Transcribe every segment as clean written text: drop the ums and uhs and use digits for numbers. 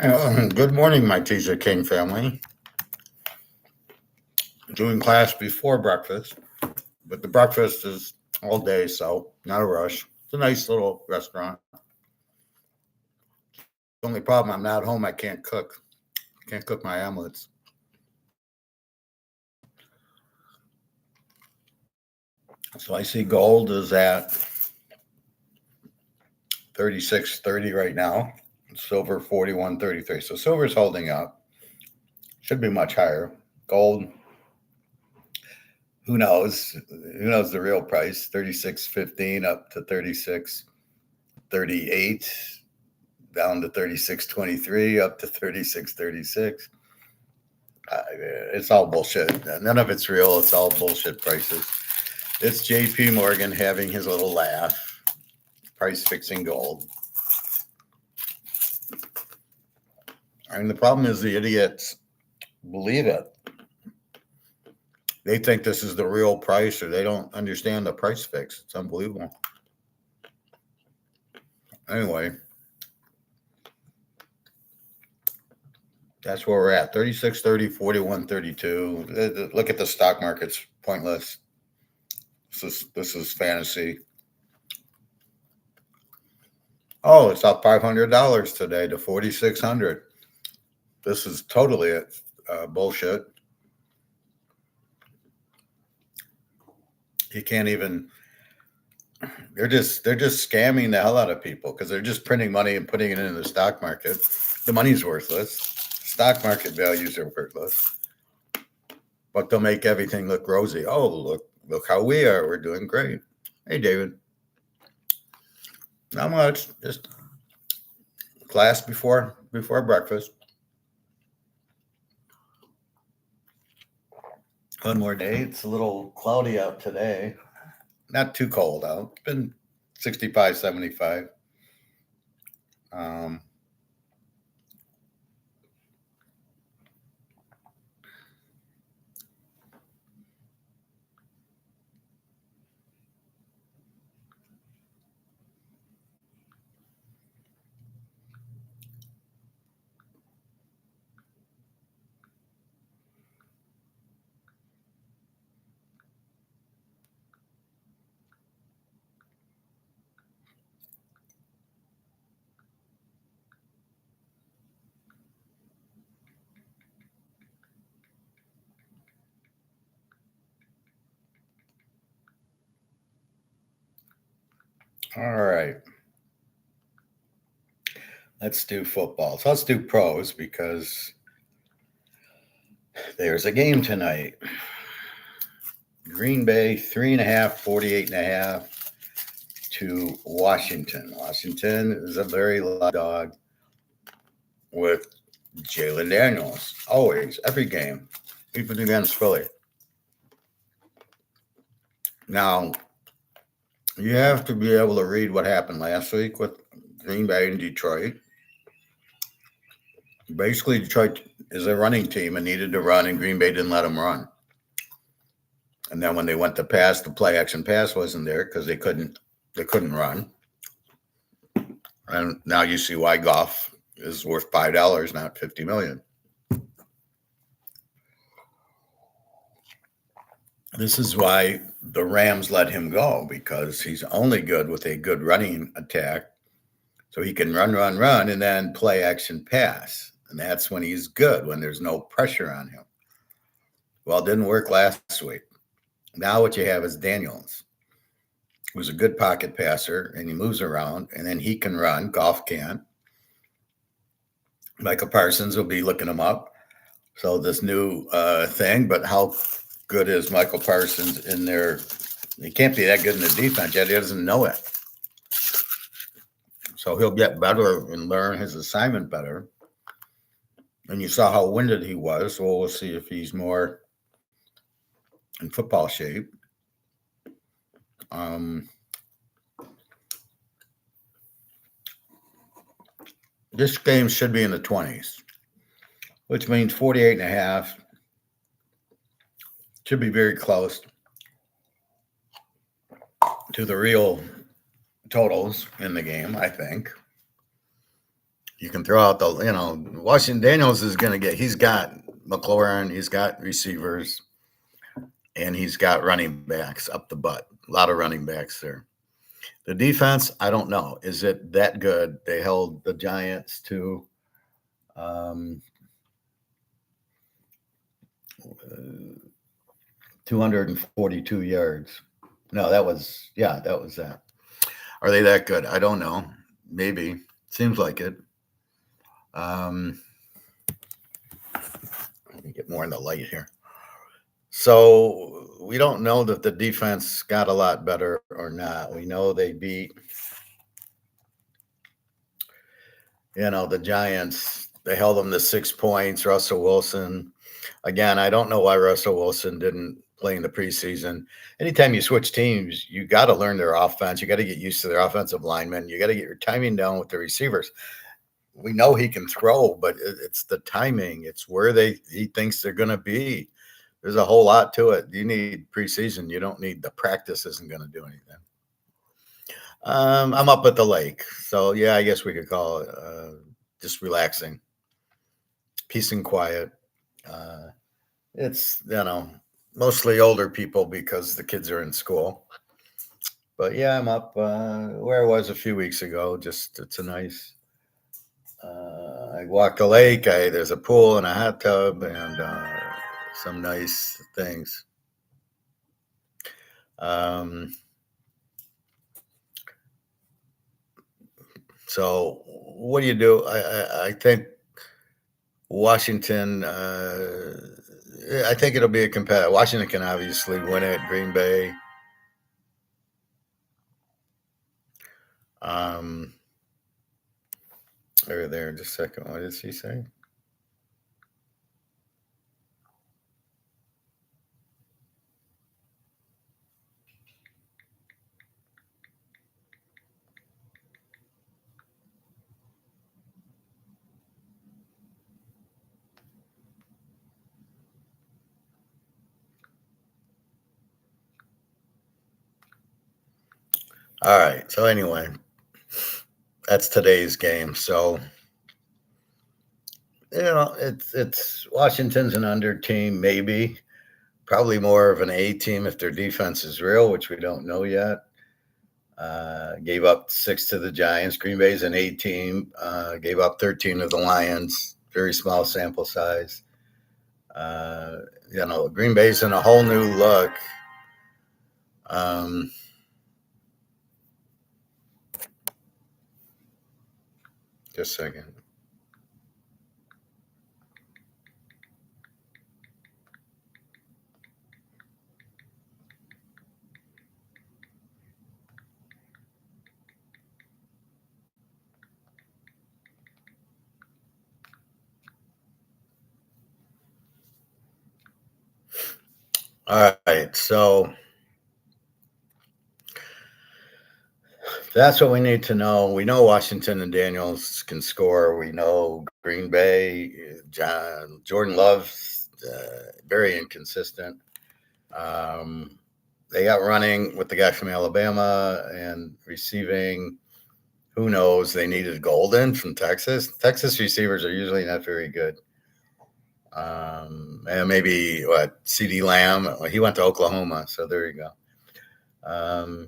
Good morning, my Teaserking family. Doing class before breakfast, but the breakfast is all day, so not a rush. It's a nice little restaurant. The only problem, I'm not home. I can't cook. Can't cook my omelets. So I see gold is at 36.30 right now. Silver 41.33. So silver's holding up. Should be much higher. Gold, who knows? Who knows the real price? 36.15 up to 36.38, down to 36.23, up to 36.36. It's all bullshit. None of it's real. It's all bullshit prices. It's J.P. Morgan having his little laugh, price fixing gold. And the problem is the idiots believe it. They think this is the real price, or they don't understand the price fix. It's unbelievable. Anyway, that's where we're at. 36.30, 41.32. Look at the stock market's pointless. This is fantasy. Oh, it's up $500 today to 4,600. This is totally bullshit. You can't even. They're just scamming the hell out of people because they're just printing money and putting it into the stock market. The money's worthless. Stock market values are worthless, but they'll make everything look rosy. Oh, look how we are. We're doing great. Hey, David. Not much. Just class before breakfast. One more day. It's a little cloudy out today. Not too cold out. It's been 65, 75. All right. Let's do football. So let's do pros because there's a game tonight. Green Bay, 3.5, 48.5 to Washington. Washington is a very loud dog with Jalen Daniels. Always, every game, even against Philly. Now, you have to be able to read what happened last week with Green Bay and Detroit. Basically, Detroit is a running team and needed to run, and Green Bay didn't let them run. And then when they went to pass, the play action pass wasn't there because they couldn't run. And now you see why Goff is worth $5, not $50 million. This is why the Rams let him go, because he's only good with a good running attack. So he can run, and then play action pass. And that's when he's good, when there's no pressure on him. Well, it didn't work last week. Now what you have is Daniels, who's a good pocket passer, and he moves around, and then he can run. Goff can't. Michael Parsons will be looking him up. So this new thing, but how good is Michael Parsons in there? He can't be that good in the defense yet. He doesn't know it. So he'll get better and learn his assignment better. And you saw how winded he was. So we'll see if he's more in football shape. This game should be in the 20s, which means 48.5 should be very close to the real totals in the game, I think. You can throw out Washington Daniels is going to he's got McLaurin, he's got receivers, and he's got running backs up the butt. A lot of running backs there. The defense, I don't know. Is it that good? They held the Giants to 242 yards. No, that was that. Are they that good? I don't know. Maybe. Seems like it. Let me get more in the light here. So we don't know that the defense got a lot better or not. We know they beat, the Giants. They held them to 6 points. Russell Wilson. Again, I don't know why Russell Wilson didn't play in the preseason. Anytime you switch teams, you got to learn their offense. You got to get used to their offensive linemen. You got to get your timing down with the receivers. We know he can throw, but it's the timing. It's where he thinks they're going to be. There's a whole lot to it. You need preseason. You don't need the practice. Isn't going to do anything. I'm up at the lake, so yeah, I guess we could call it just relaxing, peace and quiet. It's mostly older people because the kids are in school. But yeah, I'm up where I was a few weeks ago. Just it's a nice. I walk the lake. There's a pool and a hot tub and some nice things. So what do you do? I think Washington. I think it'll be a competitive. Washington can obviously win it. Green Bay. There, just a second. What did he say? All right. So anyway, that's today's game. So it's Washington's an under team, maybe, probably more of an A team if their defense is real, which we don't know yet. Gave up 6 to the Giants. Green Bay's an A team. Gave up 13 to the Lions. Very small sample size. Green Bay's in a whole new look. Just a second. All right, so that's what we need to know. We know Washington and Daniels can score. We know Green Bay, Jordan Love, very inconsistent. They got running with the guy from Alabama and receiving. Who knows? They needed Golden from Texas. Texas receivers are usually not very good. And maybe CeeDee Lamb. He went to Oklahoma, so there you go.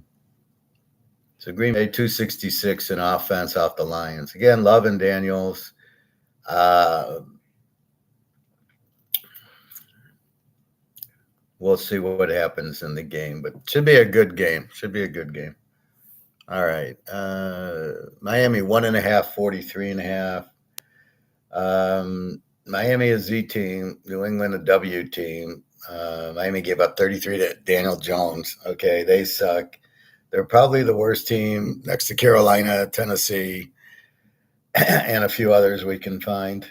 So Green Bay 266 in offense off the Lions. Again, Love and Daniels. We'll see what happens in the game, but should be a good game. All right. Miami 1.5, 43.5. Miami a Z team, New England a W team. Miami gave up 33 to Daniel Jones. Okay, they suck. They're probably the worst team next to Carolina, Tennessee, and a few others we can find.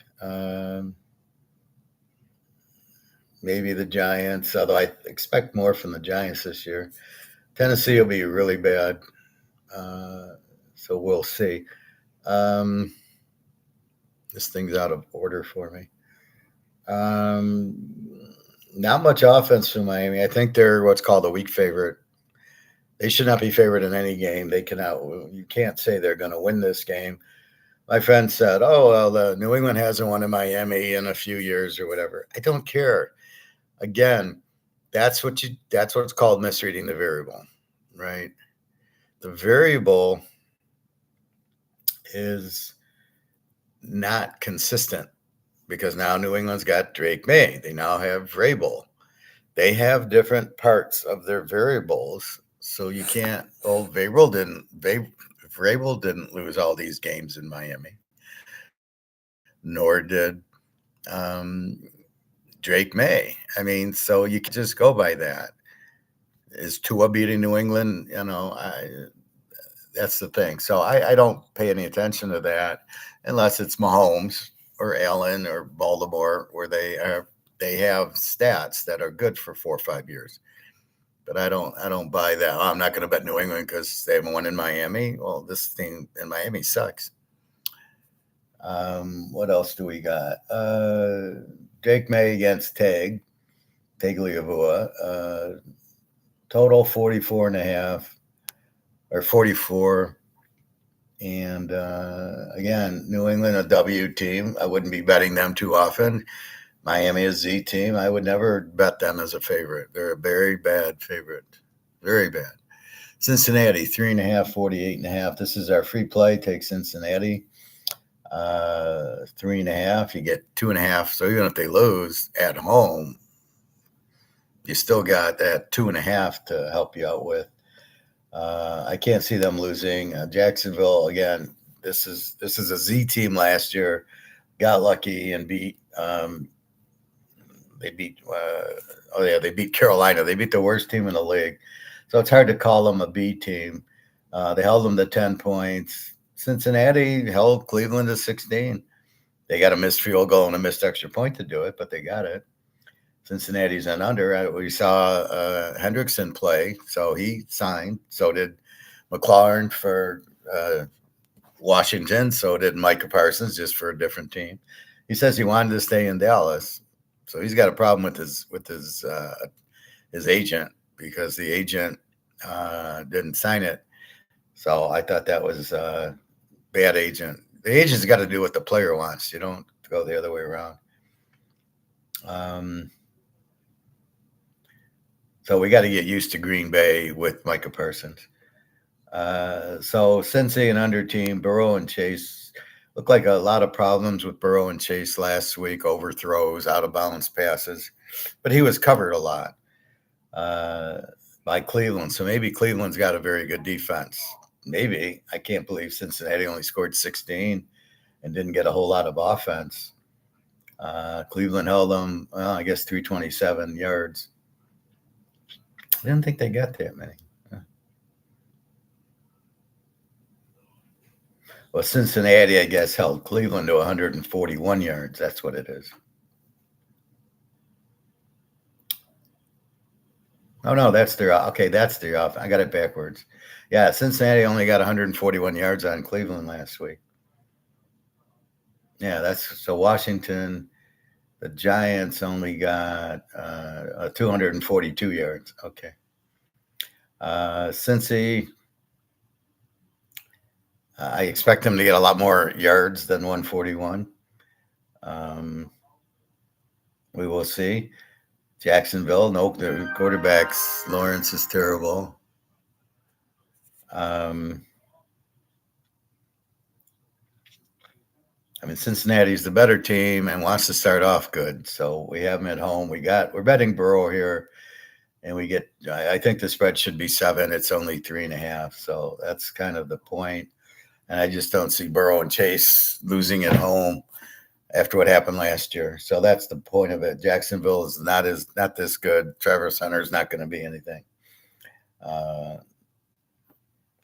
Maybe the Giants, although I expect more from the Giants this year. Tennessee will be really bad. So we'll see. This thing's out of order for me. Not much offense from Miami. I think they're what's called a weak favorite. They should not be favored in any game. They cannot. You can't say they're going to win this game. My friend said, "Oh, well, the New England hasn't won in Miami in a few years or whatever." I don't care. Again, that's what's called misreading the variable, right? The variable is not consistent because now New England's got Drake May. They now have Vrabel. They have different parts of their variables. So you can't, oh, Vrabel didn't lose all these games in Miami, nor did um, Drake May. I mean, so you can just go by that. Is Tua beating New England? That's the thing. So I don't pay any attention to that unless it's Mahomes or Allen or Baltimore, where they have stats that are good for 4 or 5 years. But I don't buy that. Oh, I'm not going to bet New England because they haven't won in Miami. Well, this thing in Miami sucks. What else do we got? Drake May against Tagliavua. Total 44 and a half or 44. And again, New England, a W team. I wouldn't be betting them too often. Miami, a Z team. I would never bet them as a favorite. They're a very bad favorite. Very bad. Cincinnati, 3.5, 48.5. This is our free play. Take Cincinnati. 3.5. You get 2.5. So even if they lose at home, you still got that 2.5 to help you out with. I can't see them losing. Jacksonville again. This is a Z team last year. Got lucky and beat. They beat. They beat Carolina. They beat the worst team in the league. So it's hard to call them a B team. They held them to 10 points. Cincinnati held Cleveland to 16. They got a missed field goal and a missed extra point to do it, but they got it. Cincinnati's an under. We saw Hendrickson play, so he signed. So did McLaurin for Washington. So did Micah Parsons, just for a different team. He says he wanted to stay in Dallas, so he's got a problem with his agent because the agent didn't sign it. So I thought that was a bad agent. The agent's got to do what the player wants. You don't go the other way around. So we got to get used to Green Bay with Micah Parsons. So Cincy and under team, Burrow and Chase looked like a lot of problems with Burrow and Chase last week, overthrows, out of bounds passes, but he was covered a lot by Cleveland. So maybe Cleveland's got a very good defense. Maybe. I can't believe Cincinnati only scored 16 and didn't get a whole lot of offense. Cleveland held them, well, I guess 327 yards. I didn't think they got that many. Well, Cincinnati, I guess, held Cleveland to 141 yards. That's what it is. Oh, no, that's their okay. That's their off. I got it backwards. Yeah, Cincinnati only got 141 yards on Cleveland last week. Yeah, that's so Washington. The Giants only got 242 yards. Okay. Cincy, I expect them to get a lot more yards than 141. We will see. Jacksonville, nope, the quarterbacks. Lawrence is terrible. I mean, Cincinnati's the better team and wants to start off good. So we have them at home. We're betting Burrow here, and we get. I think the spread should be 7. It's only 3.5. So that's kind of the point. And I just don't see Burrow and Chase losing at home after what happened last year. So that's the point of it. Jacksonville is not this good. Trevor Center is not going to be anything.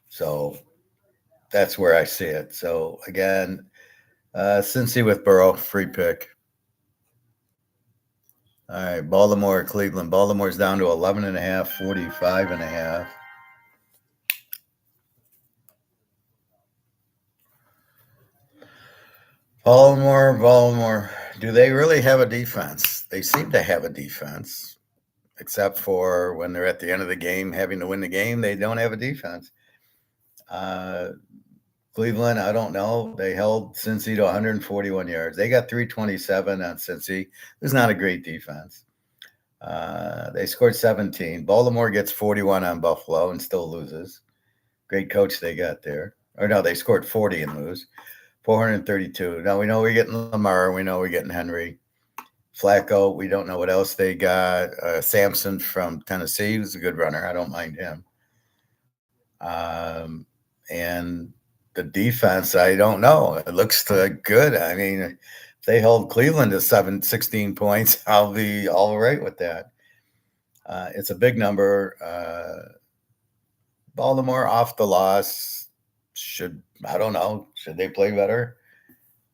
So that's where I see it. So again, Cincy with Burrow, free pick. All right, Baltimore, Cleveland. Baltimore's down to 11.5, 45.5. Baltimore. Do they really have a defense? They seem to have a defense, except for when they're at the end of the game having to win the game. They don't have a defense. Cleveland, I don't know. They held Cincy to 141 yards. They got 327 on Cincy. It's not a great defense. They scored 17. Baltimore gets 41 on Buffalo and still loses. Great coach they got there. Or no, they scored 40 and lose. 432. Now we know we're getting Lamar. We know we're getting Henry. Flacco, we don't know what else they got. Samson from Tennessee, who's a good runner. I don't mind him. And the defense, I don't know. It looks good. I mean, if they hold Cleveland to 16 points, I'll be all right with that. It's a big number. Baltimore off the loss. I don't know. Should they play better?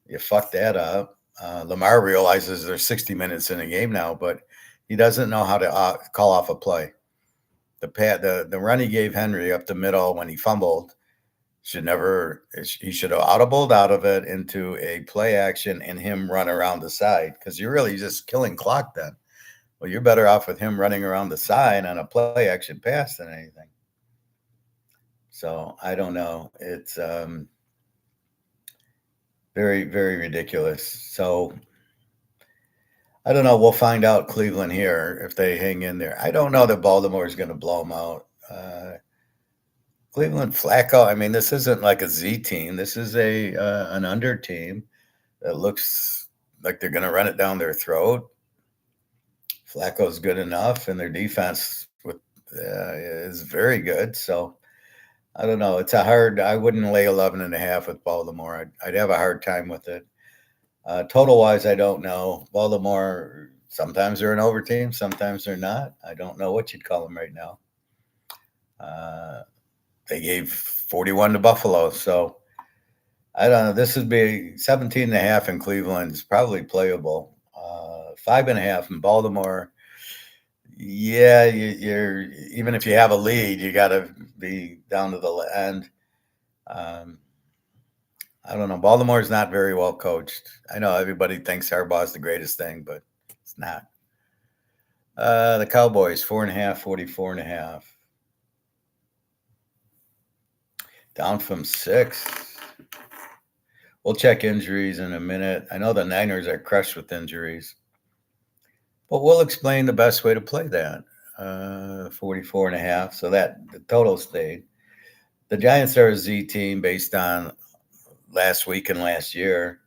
You fucked that up. Lamar realizes there's 60 minutes in a game now, but he doesn't know how to call off a play. The run he gave Henry up the middle when he fumbled he should have audibled out of it into a play action and him run around the side because you're really just killing clock then. Well, you're better off with him running around the side on a play action pass than anything. So I don't know. It's very, very ridiculous. So I don't know. We'll find out Cleveland here if they hang in there. I don't know that Baltimore is going to blow them out. Cleveland Flacco. I mean, this isn't like a Z team. This is an under team that looks like they're going to run it down their throat. Flacco's good enough, and their defense is very good. So I don't know. I wouldn't lay 11.5 with Baltimore. I'd have a hard time with it. Total wise, I don't know. Baltimore, sometimes they're an over team, sometimes they're not. I don't know what you'd call them right now. They gave 41 to Buffalo. So I don't know. This would be 17.5 in Cleveland is probably playable. 5.5 in Baltimore. Yeah, you're even if you have a lead, you got to be down to the end. I don't know. Baltimore's not very well coached. I know everybody thinks Harbaugh's the greatest thing, but it's not. The Cowboys, 4.5, 44.5. Down from 6. We'll check injuries in a minute. I know the Niners are crushed with injuries. But we'll explain the best way to play that. 44.5. So that the total stayed. The Giants are a Z team based on last week and last year.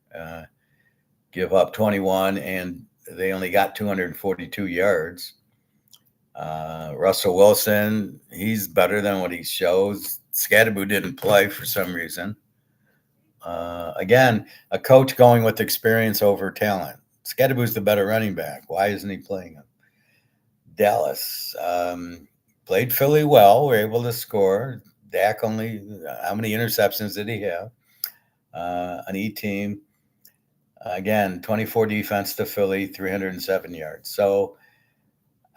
Give up 21, and they only got 242 yards. Russell Wilson, he's better than what he shows. Scadaboo didn't play for some reason. Again, a coach going with experience over talent. Scadaboo's the better running back. Why isn't he playing him? Dallas played Philly well. We're able to score. Dak only, how many interceptions did he have? An E team. Again, 24 defense to Philly, 307 yards. So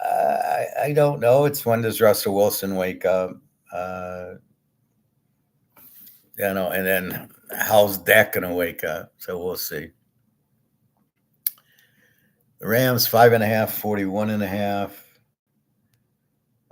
I don't know. It's when does Russell Wilson wake up? And then how's Dak going to wake up? So we'll see. The Rams, 5.5,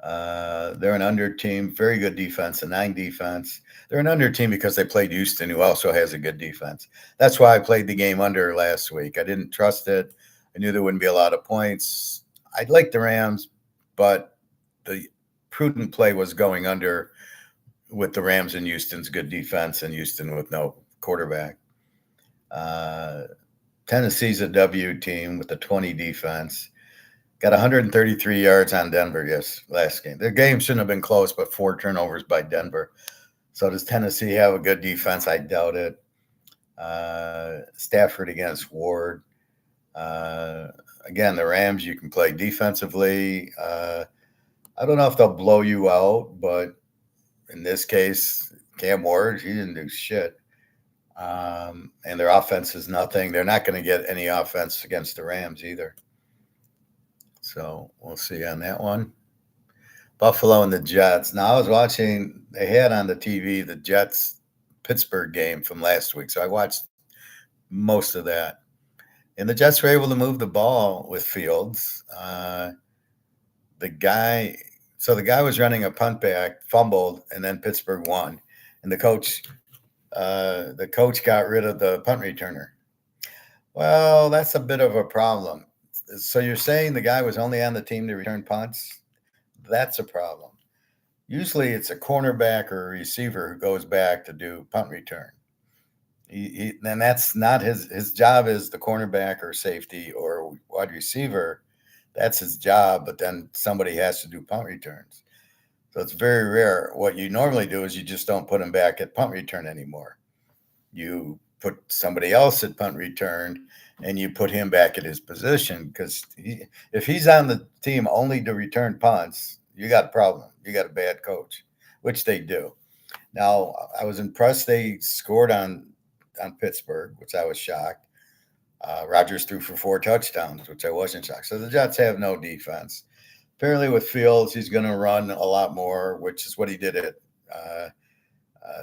41.5. They're an under team, very good defense, a 9 defense. They're an under team because they played Houston, who also has a good defense. That's why I played the game under last week. I didn't trust it. I knew there wouldn't be a lot of points. I'd like the Rams, but the prudent play was going under with the Rams and Houston's good defense and Houston with no quarterback. Tennessee's a W team with a 20 defense. Got 133 yards on Denver, last game. Their game shouldn't have been close, but 4 turnovers by Denver. So does Tennessee have a good defense? I doubt it. Stafford against Ward. Again, the Rams, you can play defensively. I don't know if they'll blow you out, but in this case, Cam Ward, he didn't do shit. And their offense is nothing. They're not going to get any offense against the Rams either. So we'll see on that one. Buffalo and the Jets. Now I was watching, they had on the TV the Jets-Pittsburgh game from last week. So I watched most of that. And the Jets were able to move the ball with Fields. The guy was running a punt back, fumbled, and then Pittsburgh won. And the coach The coach got rid of the punt returner. Well, that's a bit of a problem. So you're saying the guy was only on the team to return punts? That's a problem. Usually it's a cornerback or a receiver who goes back to do punt return. And that's not his job is the cornerback or safety or wide receiver. That's his job, but then somebody has to do punt returns. So it's very rare. What you normally do is you just don't put him back at punt return anymore. You put somebody else at punt return and you put him back at his position because if he's on the team only to return punts, you got a problem. You got a bad coach, which they do. Now, I was impressed they scored on Pittsburgh, which I was shocked. Rodgers threw for 4 touchdowns, which I wasn't shocked. So the Jets have no defense. Apparently, with Fields, he's going to run a lot more, which is what he did at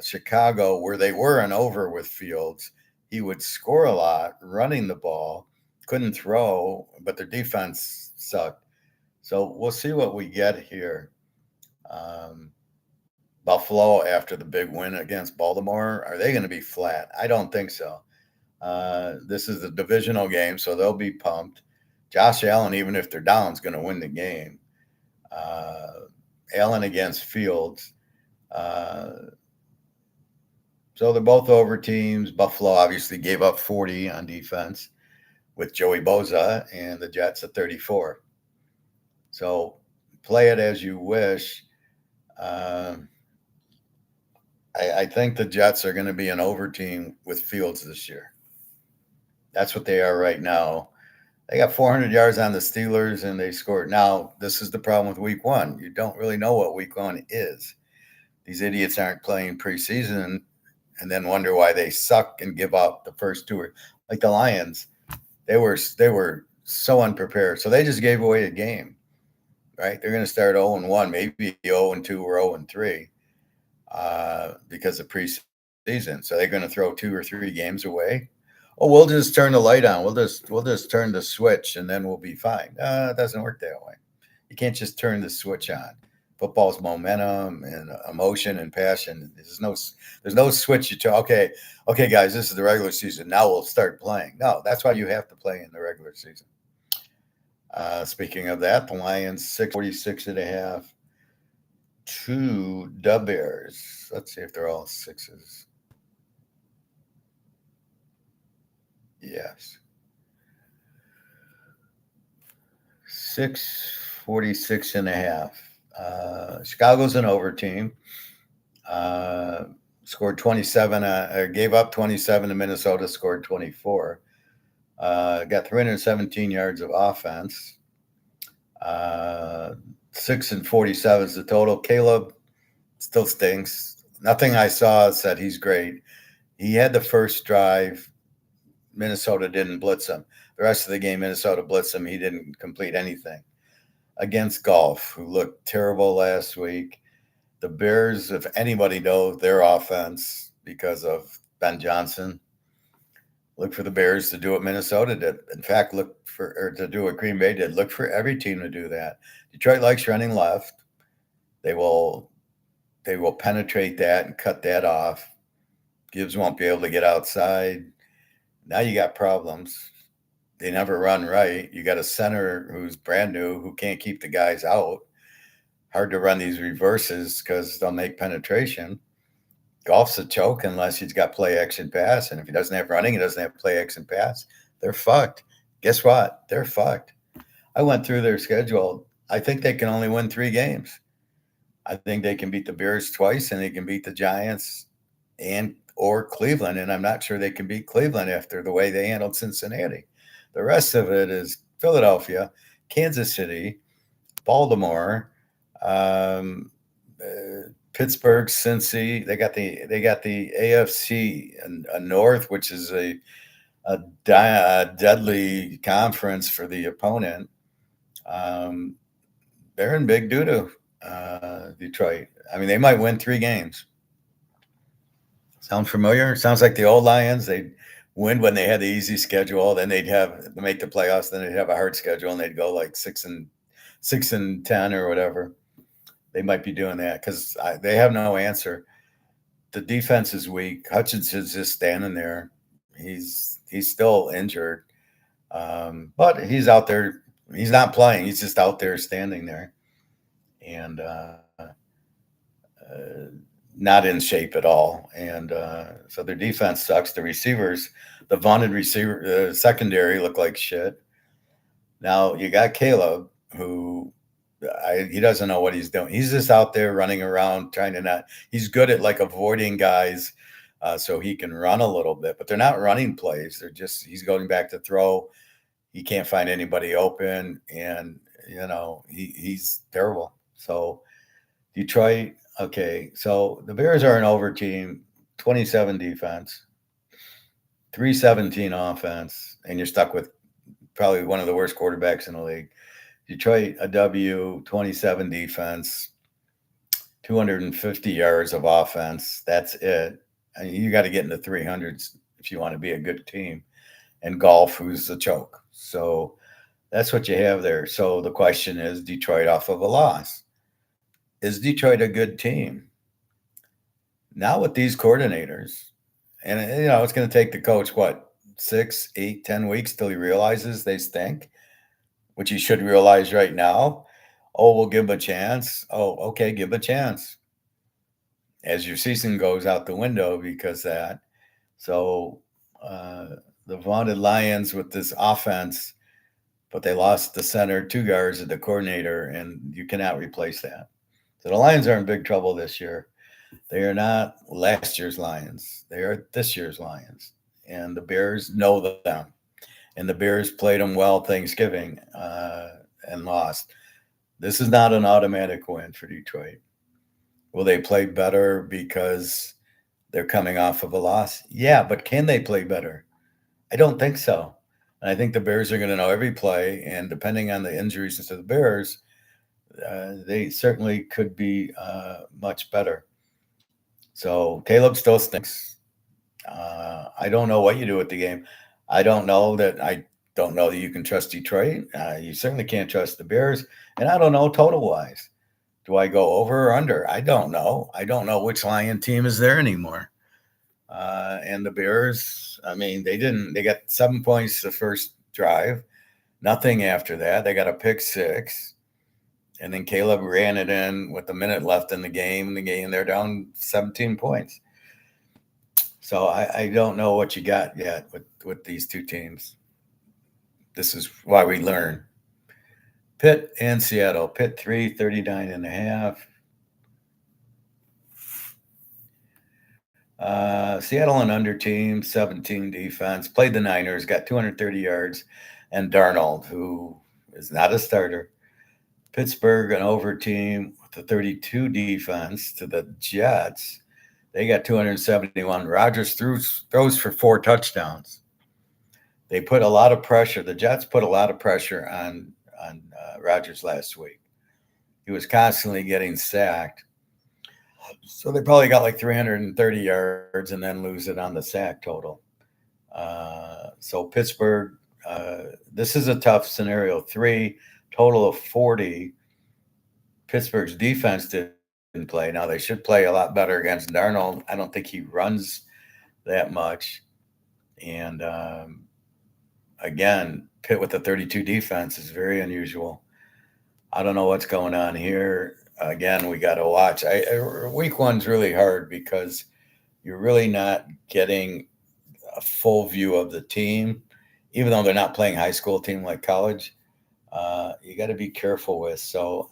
Chicago, where they were an over with Fields. He would score a lot running the ball, couldn't throw, but their defense sucked. So we'll see what we get here. Buffalo, after the big win against Baltimore, are they going to be flat? I don't think so. This is a divisional game, so they'll be pumped. Josh Allen, even if they're down, is going to win the game. Allen against Fields. So they're both over teams. Buffalo obviously gave up 40 on defense with Joey Bosa and the Jets at 34. So play it as you wish. I think the Jets are going to be an over team with Fields this year. That's what they are right now. They got 400 yards on the Steelers and they scored. Now, this is the problem with week one. You don't really know what week one is. These idiots aren't playing preseason and then wonder why they suck and give up the first two. Like the Lions, they were so unprepared. So they just gave away a game, right? They're going to start 0-1, maybe 0-2 or 0-3 because of preseason. So they're going to throw 2 or 3 games away. Oh, we'll just turn the light on. We'll just turn the switch and then we'll be fine. It doesn't work that way. You can't just turn the switch on. Football's momentum and emotion and passion. There's no switch you turn. Okay, guys, this is the regular season. Now we'll start playing. No, that's why you have to play in the regular season. Speaking of that, the Lions 646.5 to the Bears. Let's see if they're all sixes. Yes. 646.5. Chicago's an over team. Scored 27, gave up 27 to Minnesota, scored 24. Got 317 yards of offense. 6-47 is the total. Caleb still stinks. Nothing I saw said he's great. He had the first drive. Minnesota didn't blitz him. The rest of the game, Minnesota blitzed him. He didn't complete anything. Against Golf, who looked terrible last week. The Bears, if anybody knows their offense because of Ben Johnson, look for the Bears to do what Minnesota did. In fact, to do what Green Bay did. Look for every team to do that. Detroit likes running left. They will penetrate that and cut that off. Gibbs won't be able to get outside. Now you got problems. They never run right. You got a center who's brand new who can't keep the guys out. Hard to run these reverses because they'll make penetration. Golf's a choke unless he's got play action pass. And if he doesn't have running, he doesn't have play action pass. They're fucked. Guess what? They're fucked. I went through their schedule. I think they can only win 3 games. I think they can beat the Bears twice and they can beat the Giants or Cleveland. And I'm not sure they can beat Cleveland after the way they handled Cincinnati. The rest of it is Philadelphia, Kansas City, Baltimore, Pittsburgh, Cincy. They got the AFC and North, which is a deadly conference for the opponent. They're in big doo-doo, Detroit. I mean, they might win 3 games. Sound familiar? Sounds like the old Lions. They win when they had the easy schedule. Then they'd make the playoffs. Then they'd have a hard schedule, and they'd go like 6-10 or whatever. They might be doing that because they have no answer. the defense is weak. Hutchinson's just standing there. He's still injured, but he's out there. He's not playing. He's just out there standing there, and uh, not in shape at all. And so their defense sucks. The receivers, the vaunted receiver, secondary look like shit. Now you got Caleb, who he doesn't know what he's doing. He's just out there running around trying to not. He's good at like avoiding guys, so he can run a little bit. But they're not running plays. They're just he's going back to throw. He can't find anybody open, and he's terrible. So Detroit, okay. So the Bears are an over team, 27 defense, 317 offense, and you're stuck with probably one of the worst quarterbacks in the league. Detroit, a W, 27 defense, 250 yards of offense. That's it. And you got to get in the 300s if you want to be a good team. And golf, who's the choke. So that's what you have there. So the question is Detroit off of a loss. Is Detroit a good team? Now with these coordinators, and it's going to take the coach, what, 6, 8, 10 weeks till he realizes they stink, which he should realize right now. Oh, we'll give him a chance. Oh, okay, give him a chance. As your season goes out the window because that. So the vaunted Lions with this offense, but they lost the center, 2 guards, and the coordinator, and you cannot replace that. So the Lions are in big trouble this year. They are not last year's Lions. They are this year's Lions. And the Bears know them. And the Bears played them well Thanksgiving and lost. This is not an automatic win for Detroit. Will they play better because they're coming off of a loss? Yeah, but can they play better? I don't think so. And I think the Bears are going to know every play. And depending on the injuries to the Bears, they certainly could be much better. So Caleb still stinks. I don't know what you do with the game. I don't know that you can trust Detroit. You certainly can't trust the Bears. And I don't know total wise. Do I go over or under? I don't know. I don't know which Lion team is there anymore. And the Bears, I mean, they got 7 points the first drive, nothing after that. They got a pick 6. And then Caleb ran it in with a minute left in the game. They're down 17 points. So I don't know what you got yet with these two teams. This is why we learn. Pitt and Seattle. Pitt 39 and a half. Seattle an under team, 17 defense. Played the Niners, got 230 yards. And Darnold, who is not a starter. Pittsburgh an over team with a 32 defense to the Jets. They got 271. Rodgers throws for 4 touchdowns. They put a lot of pressure. The Jets put a lot of pressure on Rodgers last week. He was constantly getting sacked. So they probably got like 330 yards and then lose it on the sack total. So Pittsburgh, this is a tough scenario. 3, total of 40. Pittsburgh's defense didn't play. Now they should play a lot better against Darnold. I don't think he runs that much. And again, Pitt with the 32 defense is very unusual. I don't know what's going on here. Again, we got to watch. Week 1's really hard because you're really not getting a full view of the team, even though they're not playing high school team like college. You got to be careful with. So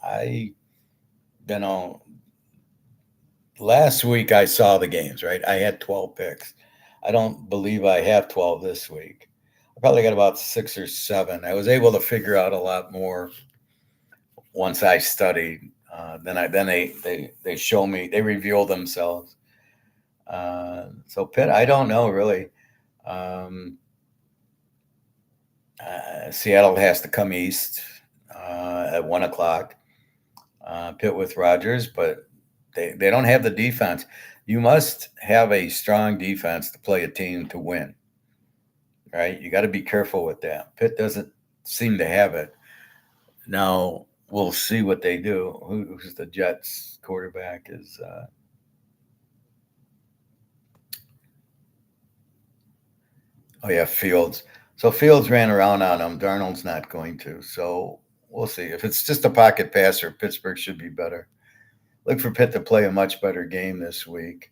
last week I saw the games, right? I had 12 picks. I don't believe I have 12 this week. I probably got about 6 or 7. I was able to figure out a lot more once I studied. Then they show me, they reveal themselves. So Pitt, I don't know really. Seattle has to come east at 1:00. Pitt with Rodgers, but they don't have the defense. You must have a strong defense to play a team to win, right? You got to be careful with that. Pitt doesn't seem to have it. Now, we'll see what they do. Who's the Jets quarterback is Oh yeah, Fields. So Fields ran around on him. Darnold's not going to. So we'll see. If it's just a pocket passer, Pittsburgh should be better. Look for Pitt to play a much better game this week.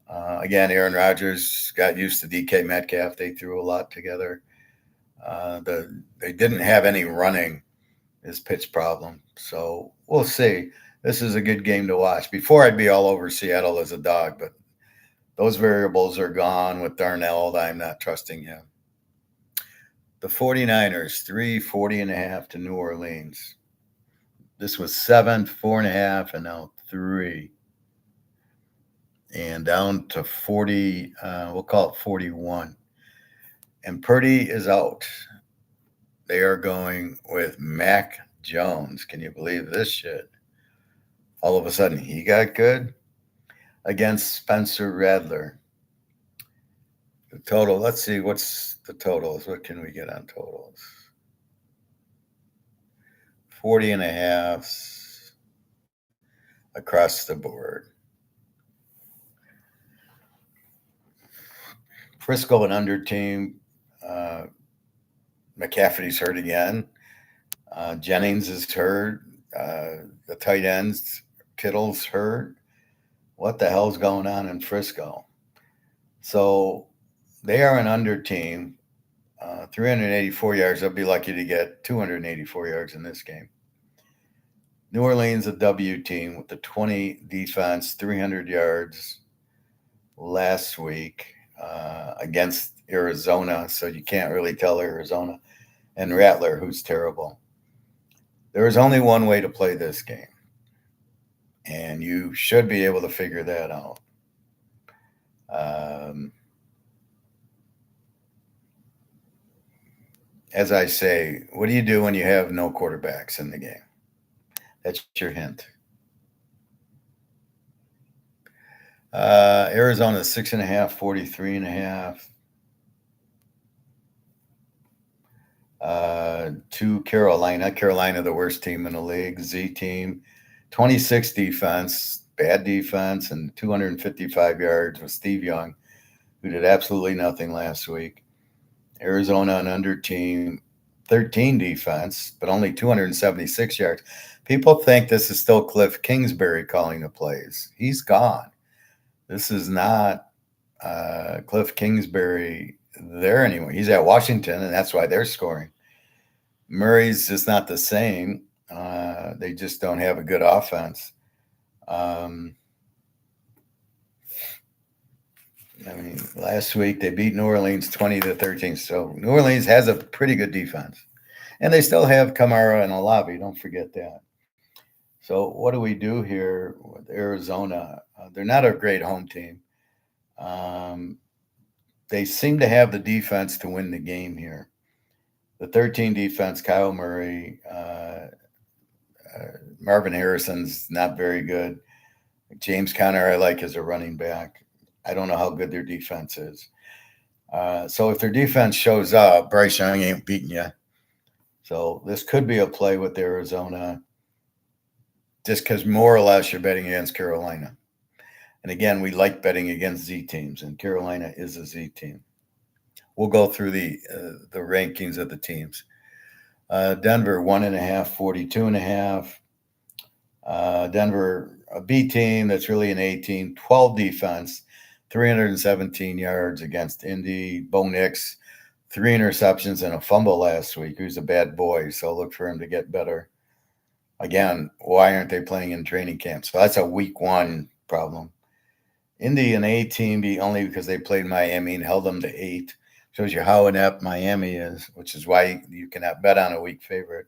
Again, Aaron Rodgers got used to DK Metcalf. They threw a lot together. They didn't have any running is Pitt's problem. So we'll see. This is a good game to watch. Before I'd be all over Seattle as a dog, but those variables are gone with Darnold. I'm not trusting him. The 49ers, 340.5 to New Orleans. This was 7, 4.5, and now 3. And down to 40, we'll call it 41. And Purdy is out. They are going with Mac Jones. Can you believe this shit? All of a sudden, he got good against Spencer Rattler. The total, let's see, what's the totals? What can we get on totals? 40.5 across the board. Frisco, an under team. McCaffrey's hurt again. Jennings is hurt. The tight ends, Kittle's hurt. What the hell's going on in Frisco? So they are an under team. 384 yards. They'll be lucky to get 284 yards in this game. New Orleans, a W team with the 20 defense, 300 yards last week against Arizona. So you can't really tell Arizona. And Rattler, who's terrible. There is only one way to play this game. And you should be able to figure that out. As I say, what do you do when you have no quarterbacks in the game? That's your hint. Arizona 6.5, 43.5. To Carolina. Carolina, the worst team in the league. Z team. 26 defense, bad defense, and 255 yards with Steve Young, who did absolutely nothing last week. Arizona, an under team, 13 defense, but only 276 yards. People think this is still Cliff Kingsbury calling the plays. He's gone. This is not Cliff Kingsbury there anymore. He's at Washington, and that's why they're scoring. Murray's just not the same. They just don't have a good offense. Last week they beat New Orleans 20-13. So New Orleans has a pretty good defense. And they still have Kamara and Olave. Don't forget that. So what do we do here with Arizona? They're not a great home team. They seem to have the defense to win the game here. The 13 defense, Kyle Murray, Marvin Harrison's not very good. James Conner, I like as a running back. I don't know how good their defense is. So if their defense shows up, Bryce Young ain't beating you. So this could be a play with Arizona just because more or less you're betting against Carolina. And again, we like betting against Z teams, and Carolina is a Z team. We'll go through the rankings of the teams. Denver, 1.5, 42.5. Denver, a B team that's really an A team, 12 defense, 317 yards against Indy. Bo Nix, 3 interceptions and a fumble last week. Who's a bad boy, so look for him to get better. Again, why aren't they playing in training camp? So that's a week 1 problem. Indy, an A team, only because they played Miami and held them to 8. Shows you how inept Miami is, which is why you cannot bet on a weak favorite.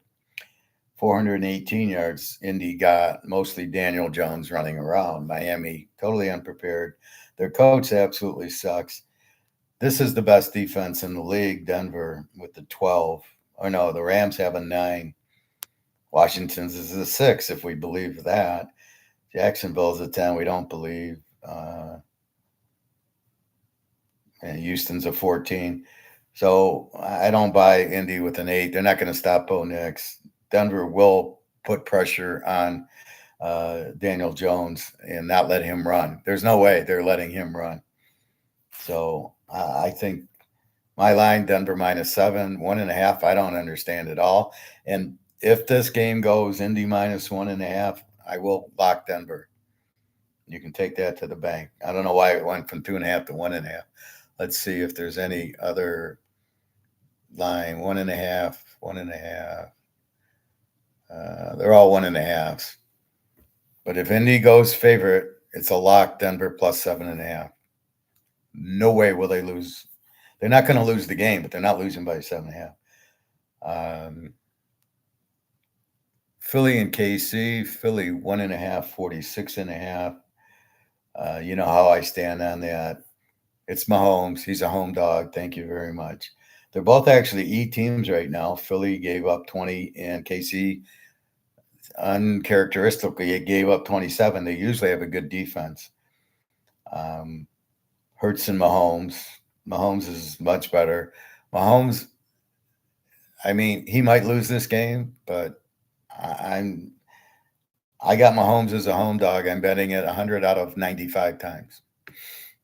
418 yards Indy got, mostly Daniel Jones running around. Miami, totally unprepared. Their coach absolutely sucks. This is the best defense in the league, Denver, with the 12. Oh, no, the Rams have a 9. Washington's is a 6, if we believe that. Jacksonville's a 10, we don't believe. And Houston's a 14. So I don't buy Indy with an 8. They're not going to stop Bo Nix. Denver will put pressure on Daniel Jones and not let him run. There's no way they're letting him run. So I think My line, Denver -7, 1.5. I don't understand at all. And if this game goes Indy -1.5, I will lock Denver. You can take that to the bank. I don't know why it went from 2.5 to 1.5. Let's see if there's any other line. 1.5, 1.5. They're all 1.5s. But if Indy goes favorite, it's a lock. Denver +7.5. No way will they lose. They're not going to lose the game, but they're not losing by 7.5. Philly and KC. Philly 1.5, 46.5. You know how I stand on that. It's Mahomes. He's a home dog. Thank you very much. They're both actually E teams right now. Philly gave up 20, and KC uncharacteristically gave up 27. They usually have a good defense. Hurts and Mahomes. Mahomes is much better. Mahomes, I mean, he might lose this game, but I got Mahomes as a home dog. I'm betting it 100 out of 95 times.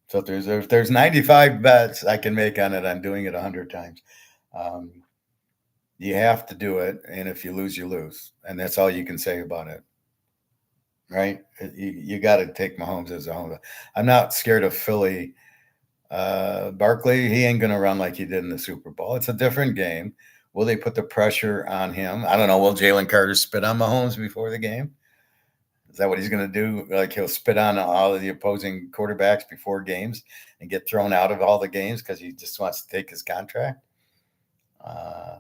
So if there's 95 bets I can make on it, I'm doing it 100 times. You have to do it, and if you lose, you lose, and that's all you can say about it, right? You got to take Mahomes as a home dog. I'm not scared of Philly. Barkley, he ain't going to run like he did in the Super Bowl. It's a different game. Will they put the pressure on him? I don't know. Will Jalen Carter spit on Mahomes before the game? Is that what he's going to do? Like he'll spit on all of the opposing quarterbacks before games and get thrown out of all the games because he just wants to take his contract?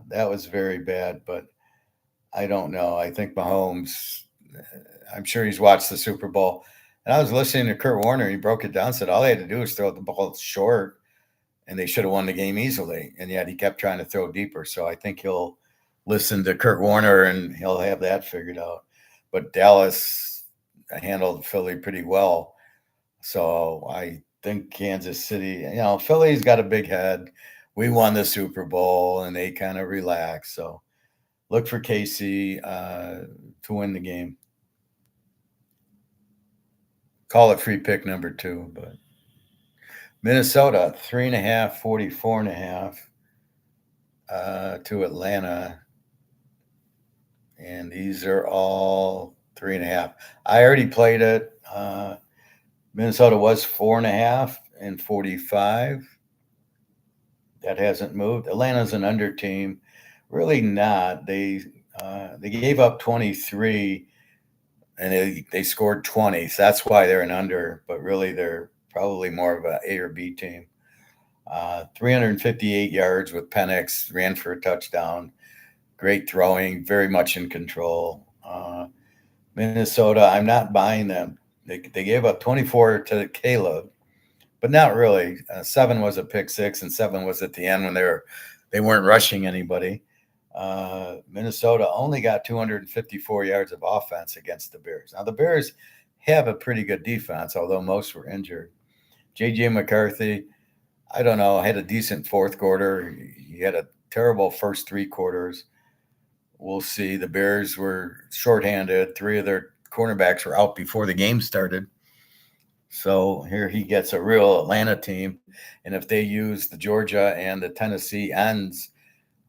That was very bad, but I don't know. I think Mahomes, I'm sure he's watched the Super Bowl. And I was listening to Kurt Warner. He broke it down, said all they had to do was throw the ball short, and they should have won the game easily. And yet he kept trying to throw deeper. So I think he'll listen to Kurt Warner and he'll have that figured out. But Dallas handled Philly pretty well. So I think Kansas City, Philly's got a big head. We won the Super Bowl and they kind of relaxed. So look for KC to win the game. Call it free pick number 2, but Minnesota 3.5, 44.5 to Atlanta. And these are all 3.5. I already played it. Minnesota was 4.5 and 45. That hasn't moved. Atlanta's an under team. Really not. They gave up 23 and they scored 20. So that's why they're an under, but really they're probably more of a or B team. 358 yards with Penix, ran for a touchdown. Great throwing, very much in control. Minnesota, I'm not buying them. They gave up 24 to Caleb, but not really. 7 was a pick 6, and 7 was at the end when they weren't rushing anybody. Minnesota only got 254 yards of offense against the Bears. Now, the Bears have a pretty good defense, although most were injured. J.J. McCarthy, I don't know, had a decent fourth quarter. He had a terrible first 3 quarters. We'll see. The Bears were shorthanded. 3 of their cornerbacks were out before the game started. So here he gets a real Atlanta team. And if they use the Georgia and the Tennessee ends,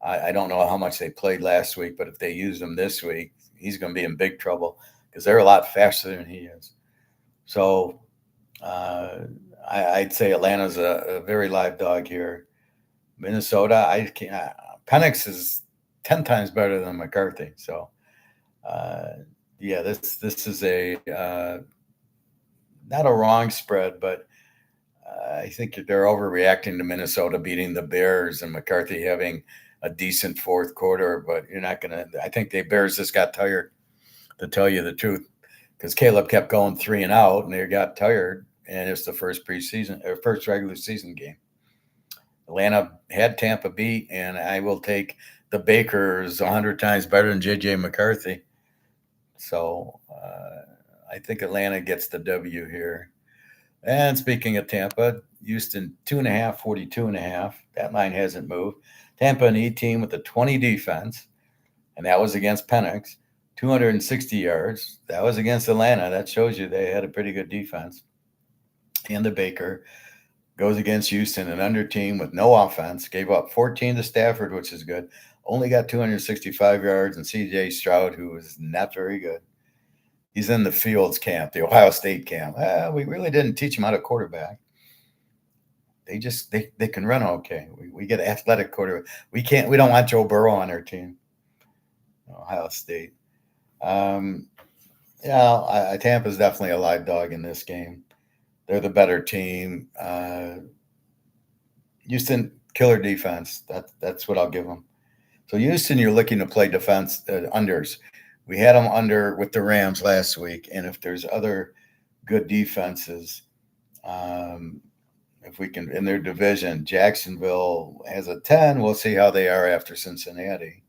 I don't know how much they played last week, but if they use them this week, he's going to be in big trouble because they're a lot faster than he is. So I'd say Atlanta's a very live dog here. Minnesota, Penix is 10 times better than McCarthy. So, this is not a wrong spread, but I think they're overreacting to Minnesota beating the Bears and McCarthy having a decent fourth quarter, but you're not going to – I think the Bears just got tired, to tell you the truth, because Caleb kept going 3 and out, and they got tired, and it's the first regular season game. Atlanta had Tampa beat, and I will take the Bakers 100 times better than J.J. McCarthy. So I think Atlanta gets the W here. And speaking of Tampa, Houston 2.5, 42.5. That line hasn't moved. Tampa, an E team with a 20 defense, and that was against Penix. 260 yards. That was against Atlanta. That shows you they had a pretty good defense. And the Baker Goes against Houston, an under team with no offense. Gave up 14 to Stafford, which is good. Only got 265 yards, and C.J. Stroud, who is not very good. He's in the Fields camp, the Ohio State camp. We really didn't teach him how to quarterback. They can run okay. We get athletic quarterback. We don't want Joe Burrow on our team. Ohio State. Um, Tampa's definitely a live dog in this game. They're the better team. Houston, killer defense. That's what I'll give them. So Houston, you're looking to play defense unders. We had them under with the Rams last week, and if there's other good defenses, if we can in their division, Jacksonville has a 10. We'll see how they are after Cincinnati.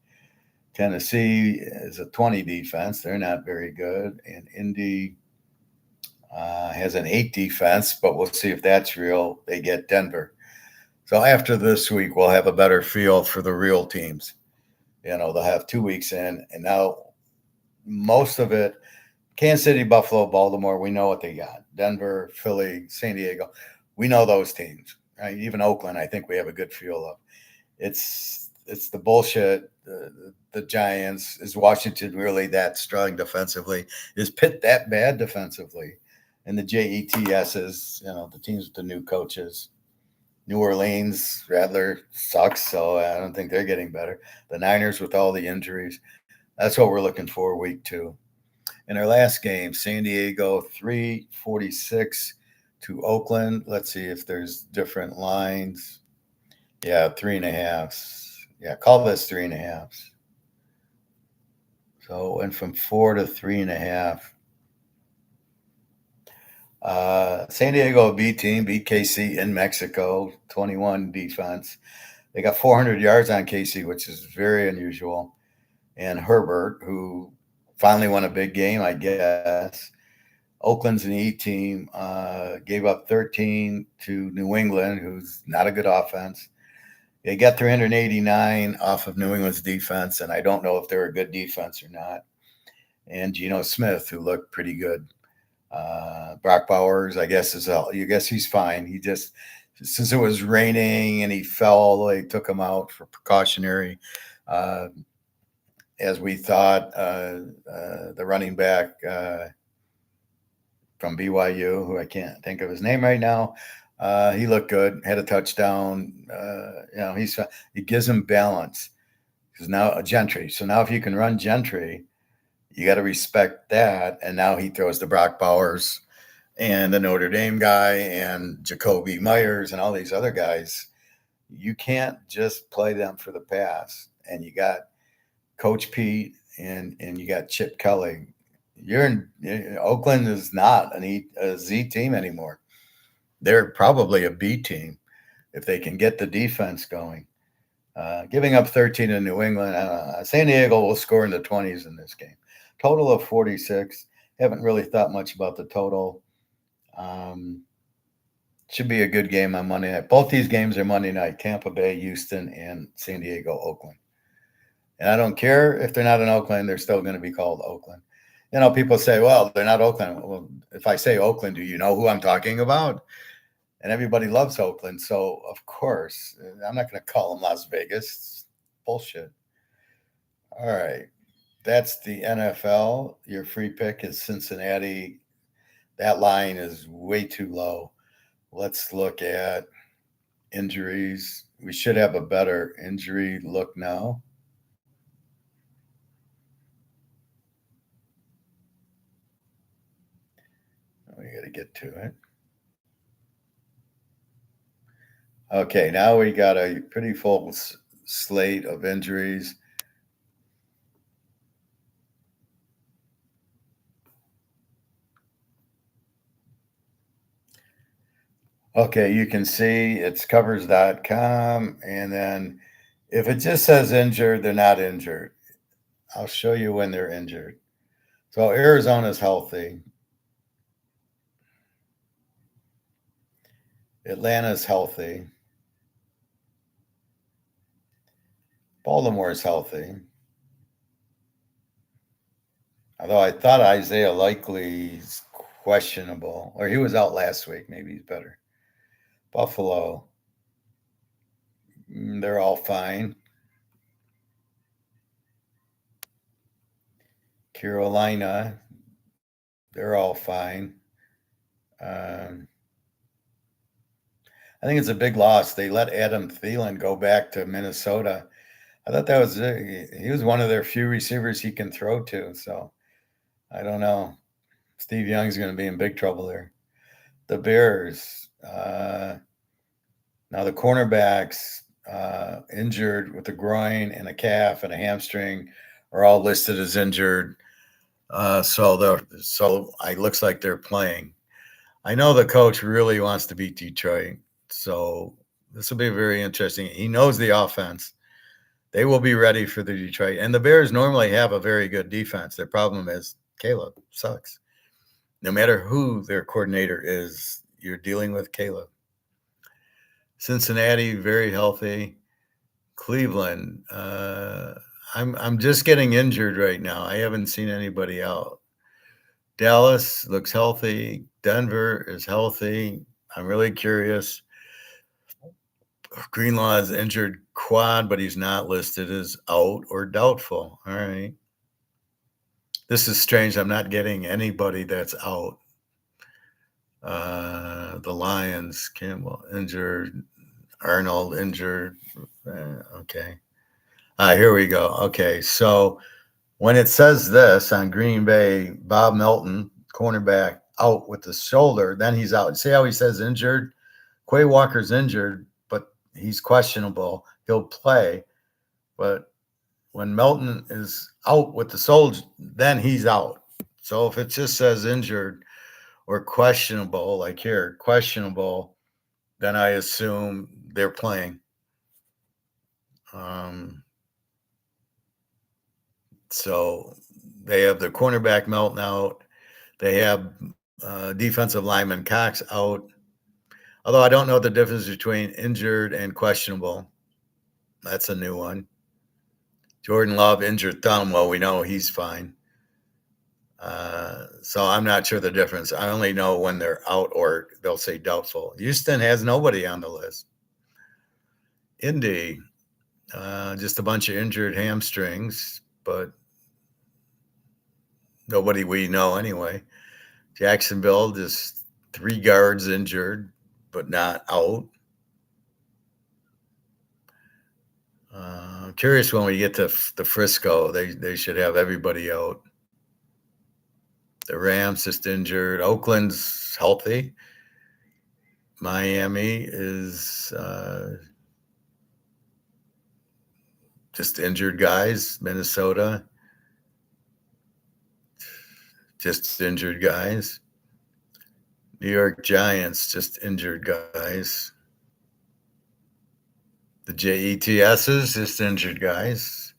Tennessee is a 20 defense. They're not very good, and Indy has an 8 defense, but we'll see if that's real. They get Denver. So after this week, we'll have a better feel for the real teams. They'll have 2 weeks in, and now most of it, Kansas City, Buffalo, Baltimore, we know what they got. Denver, Philly, San Diego, we know those teams. Right? Even Oakland, I think we have a good feel of. It's the bullshit. The Giants. Is Washington really that strong defensively? Is Pitt that bad defensively? And the JETSs, the teams with the new coaches. New Orleans, Rattler sucks, so I don't think they're getting better. The Niners with all the injuries. That's what we're looking for week 2. In our last game, San Diego 346 to Oakland. Let's see if there's different lines. Yeah, 3.5. Yeah, call this 3.5. So it went from 4 to 3.5. San Diego, a B team, beat KC in Mexico, 21 defense. They got 400 yards on KC, which is very unusual. And Herbert, who finally won a big game, I guess. Oakland's an E team, gave up 13 to New England, who's not a good offense. They got 389 off of New England's defense, and I don't know if they're a good defense or not. And Geno Smith, who looked pretty good. Brock Bowers, I guess he's fine. He just, since it was raining and he fell, they took him out for precautionary. As we thought, the running back from BYU, who I can't think of his name right now, he looked good, had a touchdown. It gives him balance. Because now Gentry. So now if you can run Gentry, you got to respect that. And now he throws to Brock Bowers and the Notre Dame guy and Jacoby Myers and all these other guys. You can't just play them for the pass. And you got Coach Pete and you got Chip Kelly. Oakland is not a Z team anymore. They're probably a B team if they can get the defense going. Giving up 13 to New England. San Diego will score in the 20s in this game. Total of 46. Haven't really thought much about the total. Should be a good game on Monday night. Both these games are Monday night. Tampa Bay, Houston, and San Diego, Oakland. And I don't care if they're not in Oakland, they're still going to be called Oakland. People say, well, they're not Oakland. Well, if I say Oakland, do you know who I'm talking about? And everybody loves Oakland. So, of course, I'm not going to call them Las Vegas. It's bullshit. All right. That's the NFL. Your free pick is Cincinnati. That line is way too low. Let's look at injuries. We should have a better injury look now. We got to get to it. Okay, now we got a pretty full slate of injuries. Okay, you can see it's covers.com. And then if it just says injured, they're not injured. I'll show you when they're injured. So Arizona's healthy. Atlanta's healthy. Baltimore's healthy. Although I thought Isaiah Likely's questionable, or he was out last week. Maybe he's better. Buffalo, they're all fine. Carolina, they're all fine. Um, I think it's a big loss. They let Adam Thielen go back to Minnesota. I thought that was he was one of their few receivers he can throw to. So I don't know. Steve Young's going to be in big trouble there. The Bears. Now the cornerbacks injured with a groin and a calf and a hamstring are all listed as injured. So it looks like they're playing. I know the coach really wants to beat Detroit, so this will be very interesting. He knows the offense. They will be ready for the Detroit, and the Bears normally have a very good defense. Their problem is Caleb sucks. No matter who their coordinator is, you're dealing with Caleb. Cincinnati, very healthy. Cleveland, I'm just getting injured right now. I haven't seen anybody out. Dallas looks healthy. Denver is healthy. I'm really curious. Greenlaw is injured quad, but he's not listed as out or doubtful. All right. This is strange. I'm not getting anybody that's out. The Lions, Campbell injured. Arnold injured. Okay. Here we go. Okay. So when it says this on Green Bay, Bob Melton, cornerback, out with the shoulder, then he's out. See how he says injured? Quay Walker's injured, but he's questionable. He'll play. But when Melton is out with the shoulder, then he's out. So if it just says injured or questionable, like here, questionable, then I assume they're playing. So they have the cornerback Melton out. They have defensive lineman Cox out. Although I don't know the difference between injured and questionable. That's a new one. Jordan Love injured thumb. Well, we know he's fine. So I'm not sure the difference. I only know when they're out or they'll say doubtful. Houston has nobody on the list. Indy, just a bunch of injured hamstrings, but nobody we know anyway. Jacksonville, just 3 guards injured, but not out. I'm curious when we get to the Frisco, they should have everybody out. The Rams just injured. Oakland's healthy. Miami is just injured guys. Minnesota, just injured guys. New York Giants, just injured guys. The JETSs, just injured guys.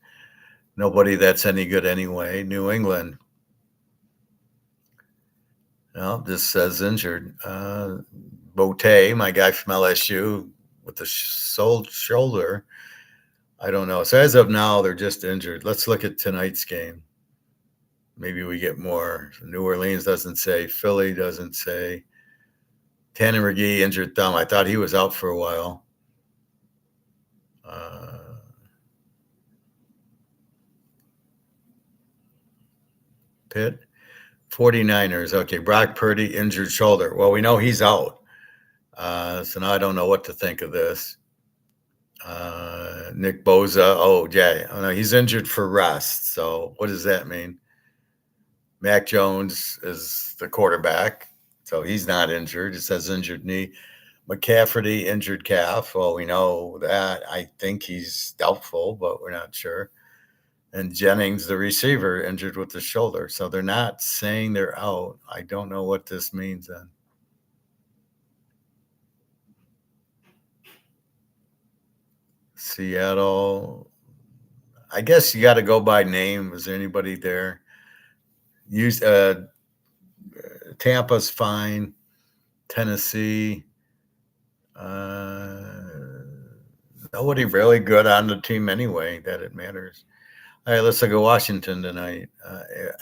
Nobody that's any good anyway. New England. Well, this says injured. Bote, my guy from LSU, with the shoulder. I don't know. So as of now, they're just injured. Let's look at tonight's game. Maybe we get more. New Orleans doesn't say. Philly doesn't say. Tanner McGee, injured thumb. I thought he was out for a while. Pitt. 49ers. Okay, Brock Purdy, injured shoulder. Well, we know he's out. So now I don't know what to think of this. Nick Bosa. Oh, yeah. Oh, no, he's injured for rest. So what does that mean? Mac Jones is the quarterback. So he's not injured. It says injured knee. McCaffrey, injured calf. Well, we know that. I think he's doubtful, but we're not sure. And Jennings, the receiver, injured with the shoulder. So they're not saying they're out. I don't know what this means then. Seattle. I guess you got to go by name. Is there anybody there? Tampa's fine. Tennessee. Nobody really good on the team anyway that it matters. All right, let's look at Washington tonight.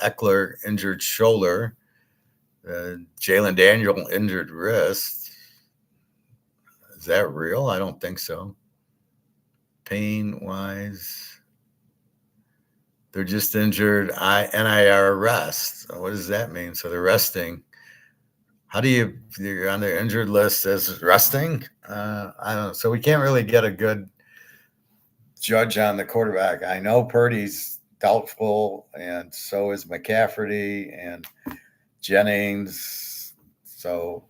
Eckler, injured shoulder. Jalen Daniel, injured wrist. Is that real? I don't think so. Pain wise, they're just injured. NIR rest. What does that mean? So they're resting. How do you're on their injured list as resting? I don't know. So we can't really get a good judge on the quarterback. I know Purdy's doubtful, and so is McCafferty and Jennings. So,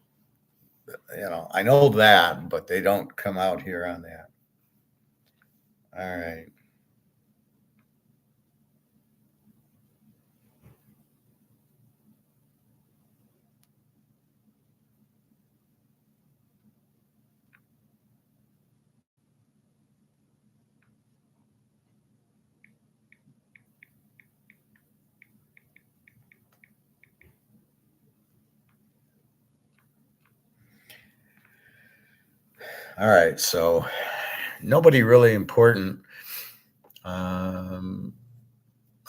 I know that, but they don't come out here on that. All right. All right. So nobody really important. I'm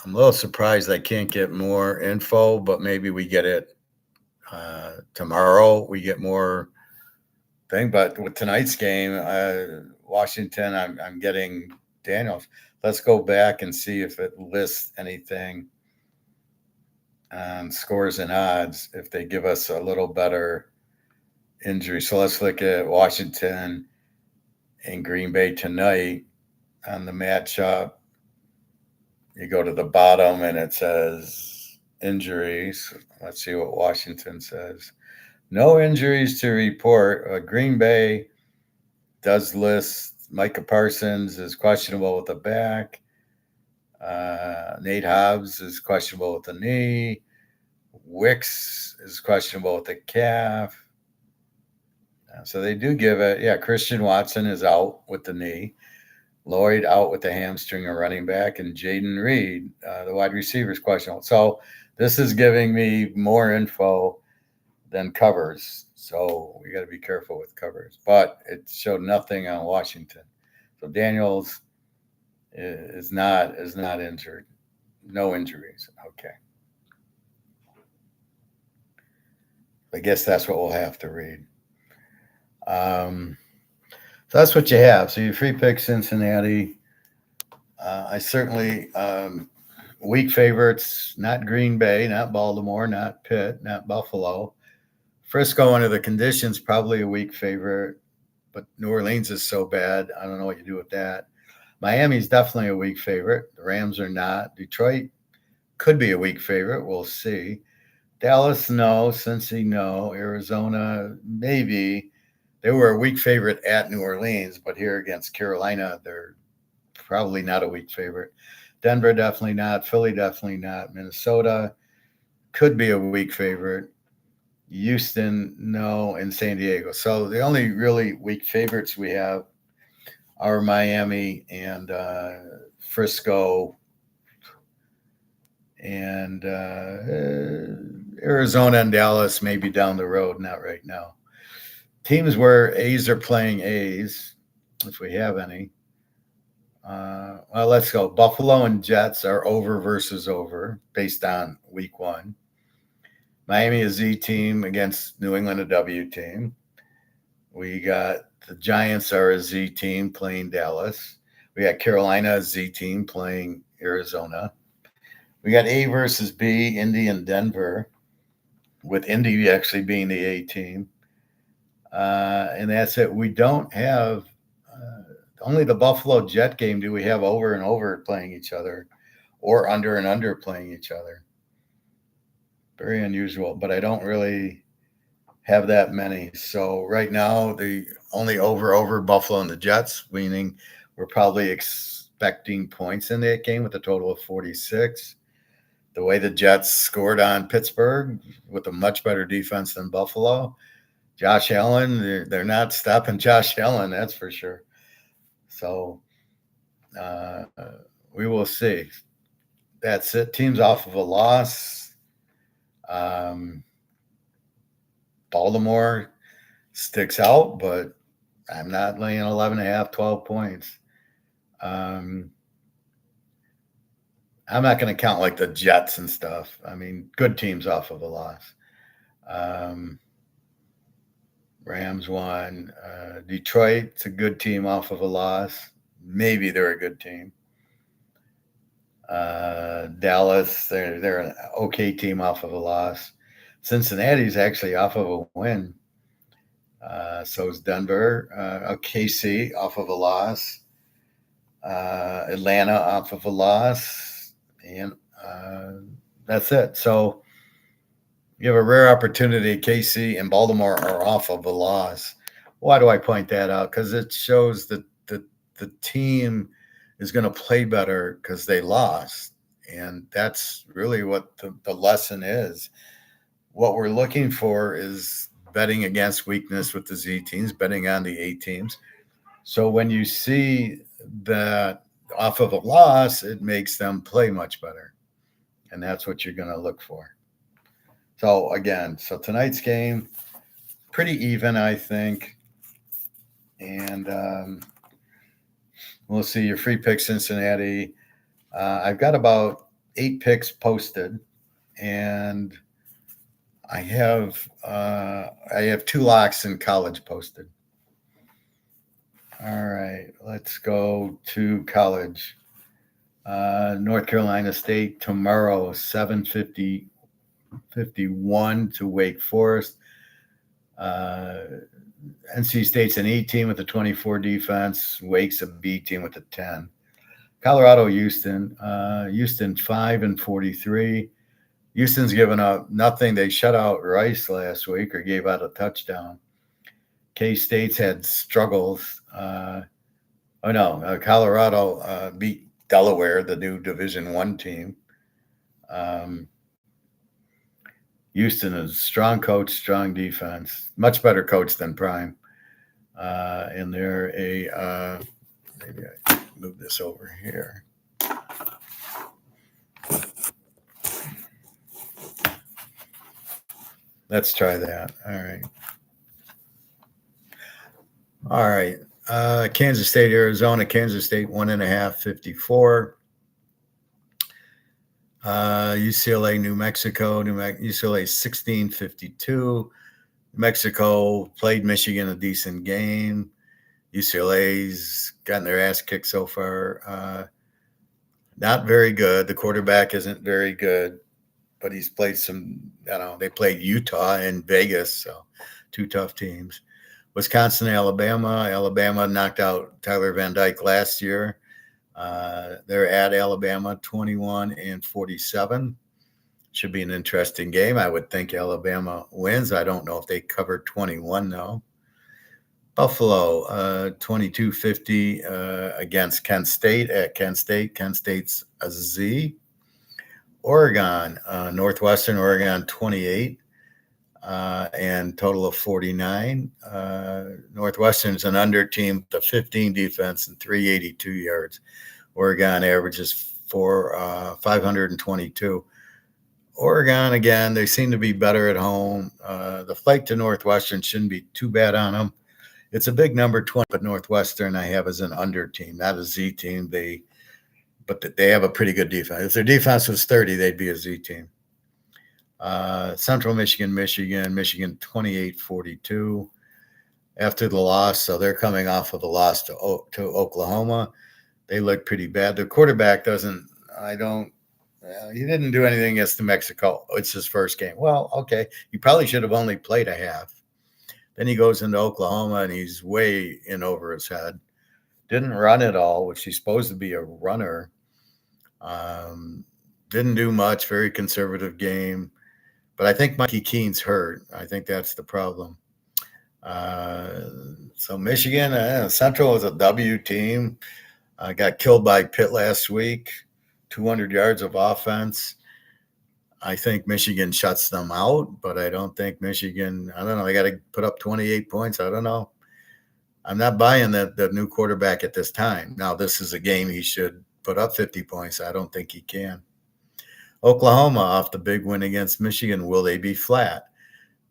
a little surprised I can't get more info, but maybe we get it tomorrow. We get more thing. But with tonight's game, Washington, I'm getting Daniels. Let's go back and see if it lists anything on scores and odds if they give us a little better injury. So let's look at Washington and Green Bay tonight on the matchup. You go to the bottom and it says injuries. Let's see what Washington says. No injuries to report. Green Bay does list Micah Parsons is questionable with the back. Nate Hobbs is questionable with the knee. Wicks is questionable with the calf. So they do give it. Yeah, Christian Watson is out with the knee. Lloyd out with the hamstring or running back. And Jaden Reed, the wide receiver, is questionable. So this is giving me more info than covers. So we got to be careful with covers. But it showed nothing on Washington. So Daniels is not injured. No injuries. Okay. I guess that's what we'll have to read. So that's what you have. So your free pick Cincinnati. I certainly weak favorites, not Green Bay, not Baltimore, not Pitt, not Buffalo. Frisco under the conditions probably a weak favorite, but New Orleans is so bad. I don't know what you do with that. Miami's definitely a weak favorite. The Rams are not. Detroit could be a weak favorite. We'll see. Dallas, no. Cincy, no. Arizona, maybe. They were a weak favorite at New Orleans, but here against Carolina, they're probably not a weak favorite. Denver, definitely not. Philly, definitely not. Minnesota could be a weak favorite. Houston, no. And San Diego. So the only really weak favorites we have are Miami and Frisco and Arizona and Dallas, maybe down the road, not right now. Teams where A's are playing A's, if we have any. Well, let's go. Buffalo and Jets are over versus over based on week one. Miami a Z team against New England a W team. We got the Giants are a Z team playing Dallas. We got Carolina a Z team playing Arizona. We got A versus B, Indy and Denver, with Indy actually being the A team. And that's it. We don't have only the Buffalo Jet game do we have over and over playing each other or under and under playing each other. Very unusual, but I don't really have that many. So right now, the only over Buffalo and the Jets, meaning we're probably expecting points in that game with a total of 46. The way the Jets scored on Pittsburgh with a much better defense than Buffalo, Josh Allen, they're not stopping Josh Allen, that's for sure. So we will see. That's it. Teams off of a loss. Baltimore sticks out, but I'm not laying 11.5, 12 points. I'm not going to count like the Jets and stuff. I mean, good teams off of a loss. Rams won. Detroit's a good team off of a loss. Maybe they're a good team. Dallas, they're an okay team off of a loss. Cincinnati's actually off of a win. So is Denver. KC off of a loss. Atlanta off of a loss. And that's it. So you have a rare opportunity. KC and Baltimore are off of a loss. Why do I point that out? Because it shows that the team is going to play better because they lost. And that's really what the lesson is. What we're looking for is betting against weakness with the Z teams, betting on the A teams. So when you see that off of a loss, it makes them play much better. And that's what you're going to look for. So again, tonight's game, pretty even, I think. And we'll see your free pick Cincinnati. I've got about 8 picks posted, and I have 2 locks in college posted. All right, let's go to college. North Carolina State tomorrow, 7:51 to Wake Forest. NC State's an A team with a 24 defense. Wake's a B team with a 10. Colorado, Houston. Houston 5-43. Houston's given up nothing. They shut out Rice last week or gave out a touchdown. K-State's had struggles. Colorado beat Delaware, the new Division I team. Houston is strong coach, strong defense, much better coach than Prime. And they're maybe I move this over here. Let's try that. All right. Kansas State, Arizona. Kansas State 1.5, 54. UCLA, New Mexico. UCLA 16-52. New Mexico played Michigan a decent game. UCLA's gotten their ass kicked so far. Not very good. The quarterback isn't very good, but he's played some, they played Utah and Vegas, so 2 tough teams. Wisconsin, Alabama. Alabama knocked out Tyler Van Dyke last year. They're at Alabama, 21-47. Should be an interesting game. I would think Alabama wins. I don't know if they cover 21, though. Buffalo, 22-50 against Kent State at Kent State. Kent State's a Z. Oregon, Northwestern, Oregon, 28. And total of 49. Northwestern's an under team with a 15 defense and 382 yards. Oregon averages 522. Oregon, again, they seem to be better at home. The flight to Northwestern shouldn't be too bad on them. It's a big number, 20, but Northwestern I have as an under team, not a Z team. But they have a pretty good defense. If their defense was 30, they'd be a Z team. Central Michigan, 28-42 after the loss. So they're coming off of the loss to Oklahoma. They look pretty bad. Their quarterback he didn't do anything against New Mexico. It's his first game. Well, okay. He probably should have only played a half. Then he goes into Oklahoma and he's way in over his head. Didn't run at all, which he's supposed to be a runner. Didn't do much, very conservative game. But I think Mikey Keene's hurt. I think that's the problem. So Michigan, Central is a W team. Got killed by Pitt last week, 200 yards of offense. I think Michigan shuts them out, but I don't think Michigan, I don't know, they got to put up 28 points. I don't know. I'm not buying the new quarterback at this time. Now, this is a game he should put up 50 points. I don't think he can. Oklahoma off the big win against Michigan. Will they be flat?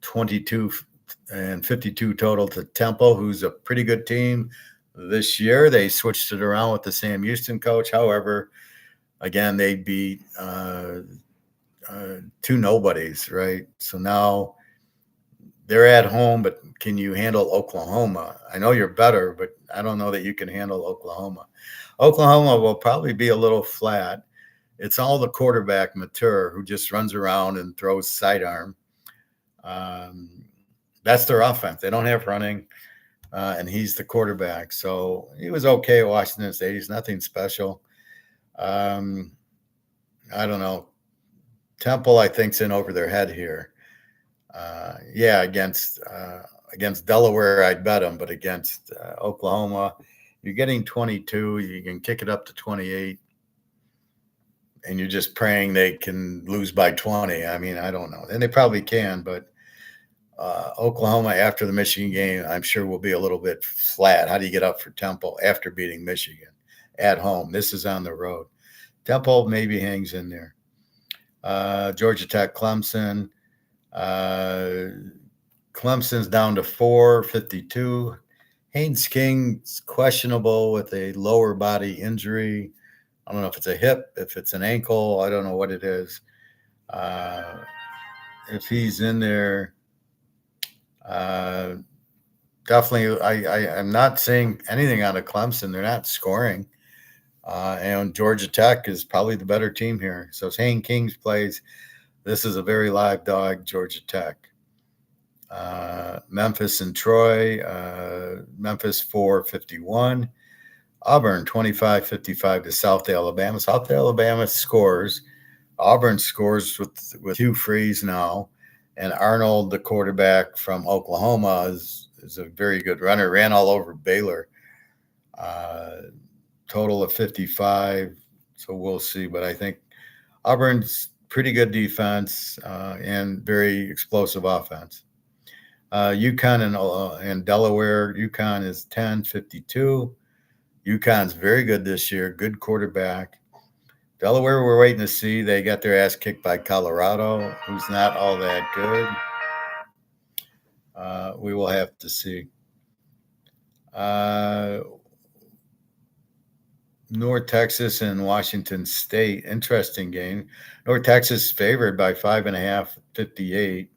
22-52 total to Temple, who's a pretty good team this year. They switched it around with the Sam Houston coach. However, again, they beat 2 nobodies, right? So now they're at home, but can you handle Oklahoma? I know you're better, but I don't know that you can handle Oklahoma. Oklahoma will probably be a little flat. It's all the quarterback Mature who just runs around and throws sidearm. Um, that's their offense. They don't have running, and he's the quarterback. So he was okay at Washington State. He's nothing special. Um, I don't know. Temple, I think's in over their head here. Yeah, against Delaware, I'd bet them, but against Oklahoma, you're getting 22. You can kick it up to 28, and you're just praying they can lose by 20. I mean, I don't know, and they probably can, but Oklahoma after the Michigan game, I'm sure will be a little bit flat. How do you get up for Temple after beating Michigan at home? This is on the road. Temple maybe hangs in there. Georgia Tech, Clemson. Clemson's down to 452. Haynes King's questionable with a lower body injury. I don't know if it's a hip, if it's an ankle. I don't know what it is. If he's in there, definitely, I'm not seeing anything out of Clemson. They're not scoring. And Georgia Tech is probably the better team here. So as Haynes King plays, this is a very live dog, Georgia Tech. Memphis and Troy, Memphis 451. Auburn 25-55 to South Alabama. South Alabama scores. Auburn scores with Hugh Freeze now. And Arnold, the quarterback from Oklahoma, is a very good runner. Ran all over Baylor. Total of 55. So we'll see. But I think Auburn's pretty good defense and very explosive offense. UConn and Delaware. UConn is 10-52. UConn's very good this year. Good quarterback. Delaware, we're waiting to see. They got their ass kicked by Colorado, who's not all that good. We will have to see. North Texas and Washington State. Interesting game. North Texas favored by 5.5, 58.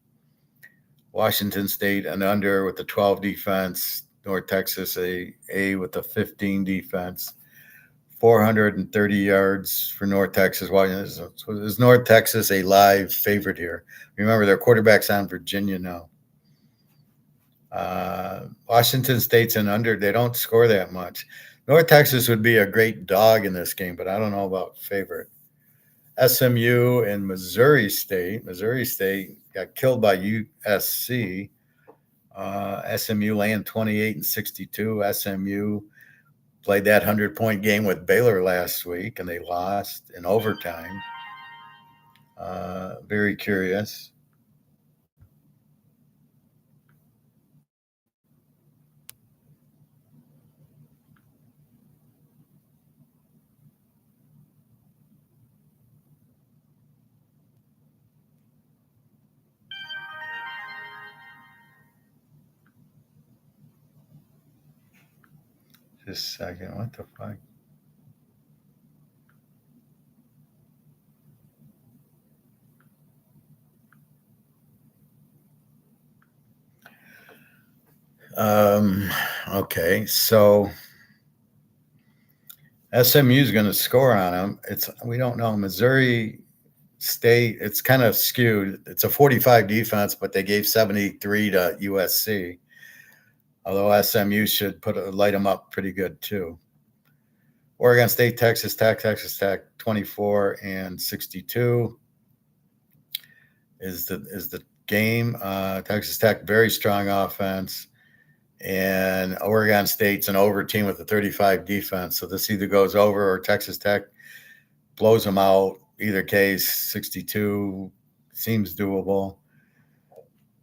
Washington State an under with the 12 defense. North Texas a with the 15 defense. 430 yards for North Texas. So is North Texas a live favorite here? Remember, their quarterback's on Virginia now. Washington State's an under. They don't score that much. North Texas would be a great dog in this game, but I don't know about favorite. SMU and Missouri State. Missouri State got killed by USC. SMU laying 28-62. SMU played that 100-point game with Baylor last week, and they lost in overtime. Very curious. Just a second. What the fuck? Okay, so SMU is going to score on them. We don't know. Missouri State, it's kind of skewed. It's a 45 defense, but they gave 73 to USC. Although SMU should light them up pretty good too. Oregon State, Texas Tech, 24-62 is the game. Texas Tech, very strong offense. And Oregon State's an over team with a 35 defense. So this either goes over or Texas Tech blows them out. Either case, 62 seems doable.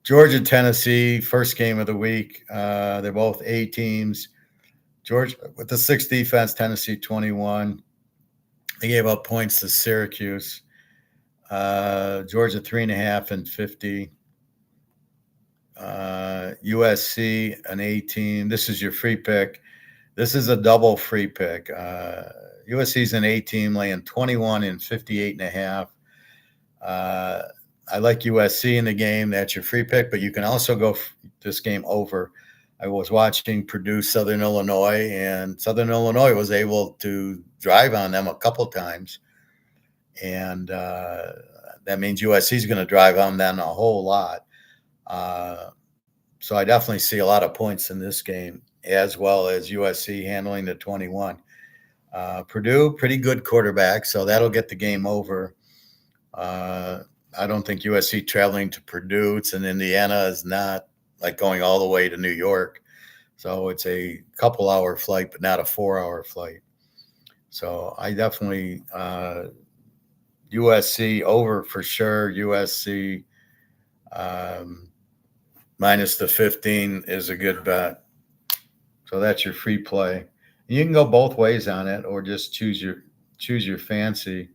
Georgia, Tennessee, first game of the week. They're both A teams. Georgia with the 6 defense, Tennessee 21. They gave up points to Syracuse. Georgia 3.5 and 50. USC an A team. This is your free pick. This is a double free pick. USC's an A team laying 21 and 58.5. I like USC in the game. That's your free pick, but you can also go this game over. I was watching Purdue Southern Illinois, and Southern Illinois was able to drive on them a couple times, and that means USC is going to drive on them a whole lot. So I definitely see a lot of points in this game, as well as USC handling the 21. Purdue, pretty good quarterback, so that'll get the game over. I don't think USC traveling to Purdue, it's in Indiana, is not like going all the way to New York. So it's a couple hour flight, but not a 4 hour flight. So I definitely USC over for sure. USC minus the 15 is a good bet. So that's your free play. You can go both ways on it, or just choose your fancy.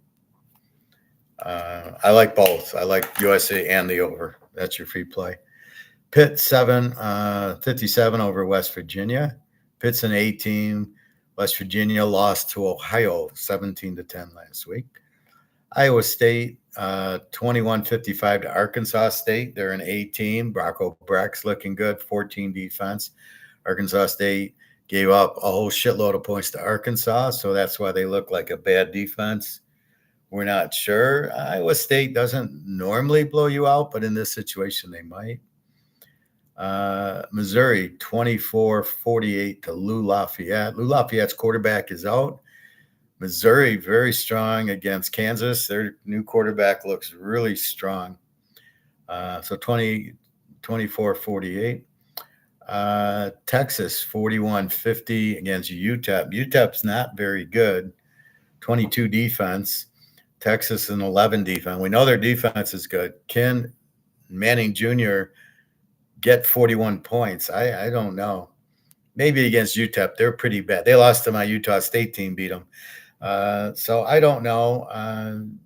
I like both. I like USC and the over. That's your free play. Pitt 57 over West Virginia. Pitt's an A team. West Virginia lost to Ohio 17-10 last week. Iowa State 21-55 to Arkansas State. They're an A team. Bronco Breck's looking good. 14 defense. Arkansas State gave up a whole shitload of points to Arkansas, so that's why they look like a bad defense. We're not sure. Iowa State doesn't normally blow you out, but in this situation, they might. Missouri, 24-48 to Lou Lafayette. Lou Lafayette's quarterback is out. Missouri, very strong against Kansas. Their new quarterback looks really strong. So 24-48. Texas, 41-50 against UTEP. UTEP's not very good. 22 defense. Texas an 11 defense. We know their defense is good. Can Manning Jr. get 41 points? I don't know. Maybe against UTEP. They're pretty bad. They lost to my Utah State team, beat them. So I don't know. I'm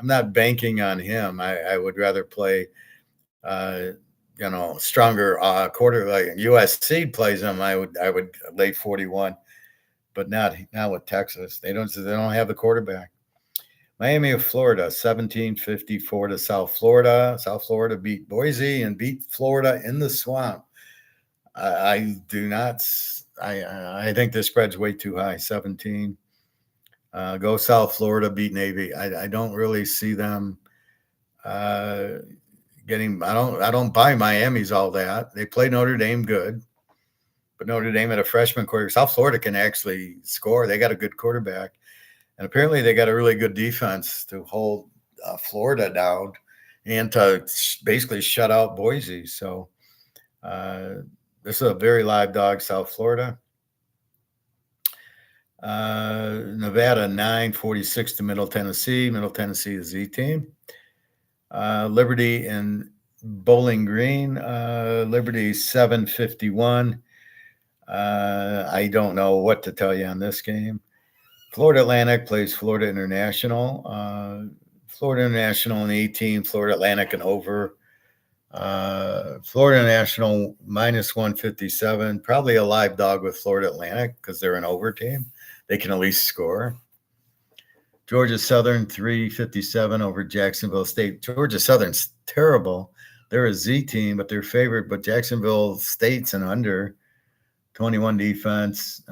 not banking on him. I would rather play, stronger quarter. Like USC plays them, I would lay 41, but not with Texas. They don't have the quarterback. Miami of Florida, 17-54 to South Florida. South Florida beat Boise and beat Florida in the swamp. I do not. I think this spread's way too high. 17. Go South Florida, beat Navy. I don't really see them getting. I don't buy Miami's all that. They play Notre Dame good, but Notre Dame had a freshman quarterback. South Florida can actually score. They got a good quarterback. And apparently they got a really good defense to hold Florida down and to basically shut out Boise. So this is a very live dog, South Florida. Nevada 9-46 to Middle Tennessee. Middle Tennessee is Z team. Liberty and Bowling Green. Liberty 7-51. I don't know what to tell you on this game. Florida Atlantic plays Florida International. Florida International and 18. Florida Atlantic and over. Florida International minus 157. Probably a live dog with Florida Atlantic because they're an over team. They can at least score. Georgia Southern 357 over Jacksonville State. Georgia Southern's terrible. They're a Z team, but they're favored. But Jacksonville State's an under. 21 defense.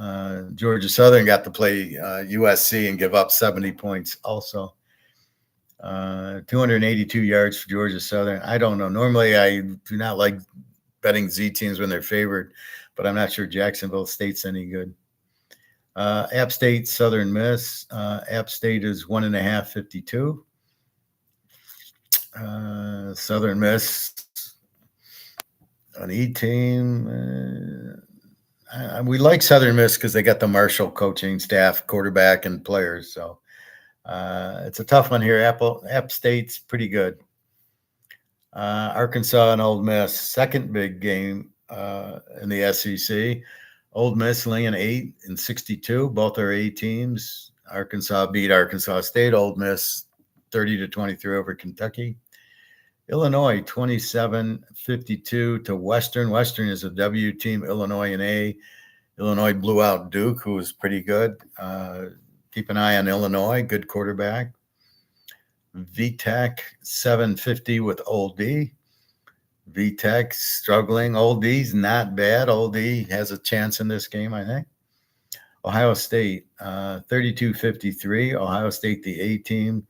Georgia Southern got to play USC and give up 70 points also. 282 yards for Georgia Southern. I don't know. Normally, I do not like betting Z teams when they're favored, but I'm not sure Jacksonville State's any good. App State, Southern Miss. App State is 1.5, 52. Southern Miss, an E team. We like Southern Miss because they got the Marshall coaching staff, quarterback, and players. So it's a tough one here. App State's pretty good. Arkansas and Ole Miss, second big game in the SEC. Ole Miss laying 8-62. Both are A teams. Arkansas beat Arkansas State. Ole Miss 30-23 over Kentucky. Illinois 27-52 to Western. Western is a W team. Illinois an A. Illinois blew out Duke, who was pretty good. Keep an eye on Illinois. Good quarterback. VTech 750 with Old D. VTech struggling. Old D's not bad. Old D has a chance in this game, I think. Ohio State 32-53. Ohio State, the A team.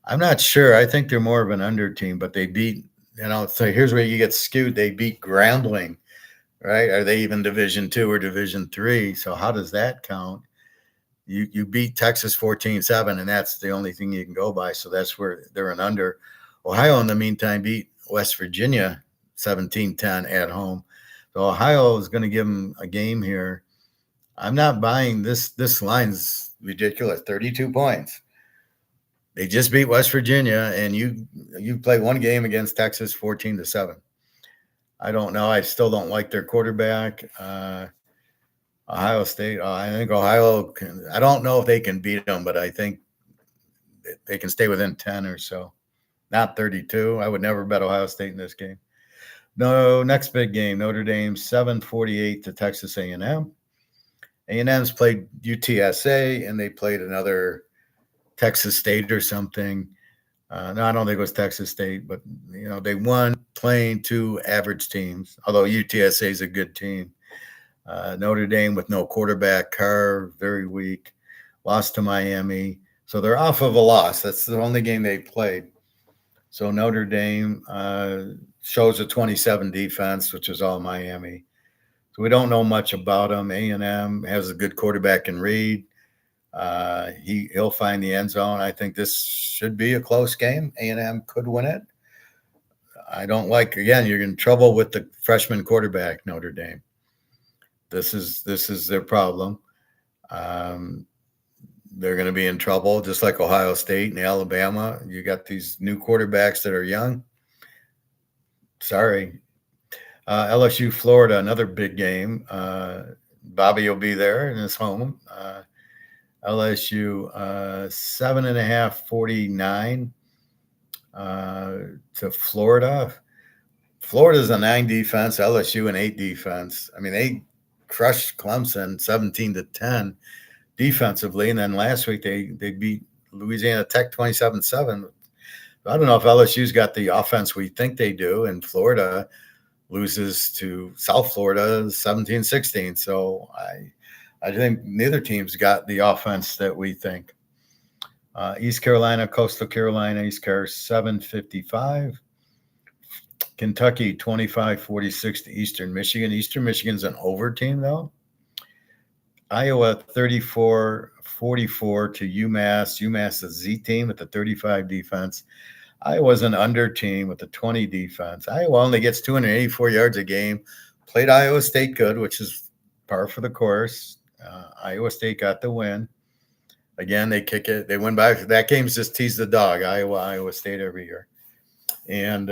I'm not sure. I think they're more of an under team, but they beat, so here's where you get skewed. They beat Grambling, right? Are they even Division II or Division III? So how does that count? You beat Texas 14-7, and that's the only thing you can go by. So that's where they're an under. Ohio, in the meantime, beat West Virginia 17-10 at home. So Ohio is going to give them a game here. I'm not buying this. This line's ridiculous, 32 points. They just beat West Virginia, and you play one game against Texas 14-7. I don't know. I still don't like their quarterback. Ohio State, I think Ohio can. I don't know if they can beat them, but I think they can stay within 10 or so. Not 32. I would never bet Ohio State in this game. No, next big game, Notre Dame 7-48 to Texas A&M. A&M's played UTSA, and they played another Texas State or something. No, I don't think it was Texas State, but they won playing two average teams. Although UTSA is a good team. Notre Dame with no quarterback, Carr very weak, lost to Miami, so they're off of a loss. That's the only game they played. So Notre Dame shows a 27 defense, which is all Miami. So we don't know much about them. A&M has a good quarterback in Reed. He'll find the end zone. I think this should be a close game. A&M could win it. I don't like, again, you're in trouble with the freshman quarterback, Notre Dame. This is their problem. They're going to be in trouble, just like Ohio State and Alabama. You got these new quarterbacks that are young. Sorry. LSU, Florida, another big game. Bobby will be there in his home. LSU 7.5, 49 to Florida. Florida's a 9 defense, LSU an 8 defense. I mean, they crushed Clemson 17-10 defensively, and then last week they beat Louisiana Tech 27-7. I don't know if LSU's got the offense we think they do, and Florida loses to South Florida 17-16. So I think neither team's got the offense that we think. East Carolina, Coastal Carolina, East Carolina 7-55. Kentucky 25-46 to Eastern Michigan. Eastern Michigan's an over team, though. Iowa 34-44 to UMass. UMass a Z team with the 35 defense. Iowa's an under team with the 20 defense. Iowa only gets 284 yards a game. Played Iowa State good, which is par for the course. Iowa State got the win. Again, they kick it. They win by that game's just tease the dog. Iowa State every year. And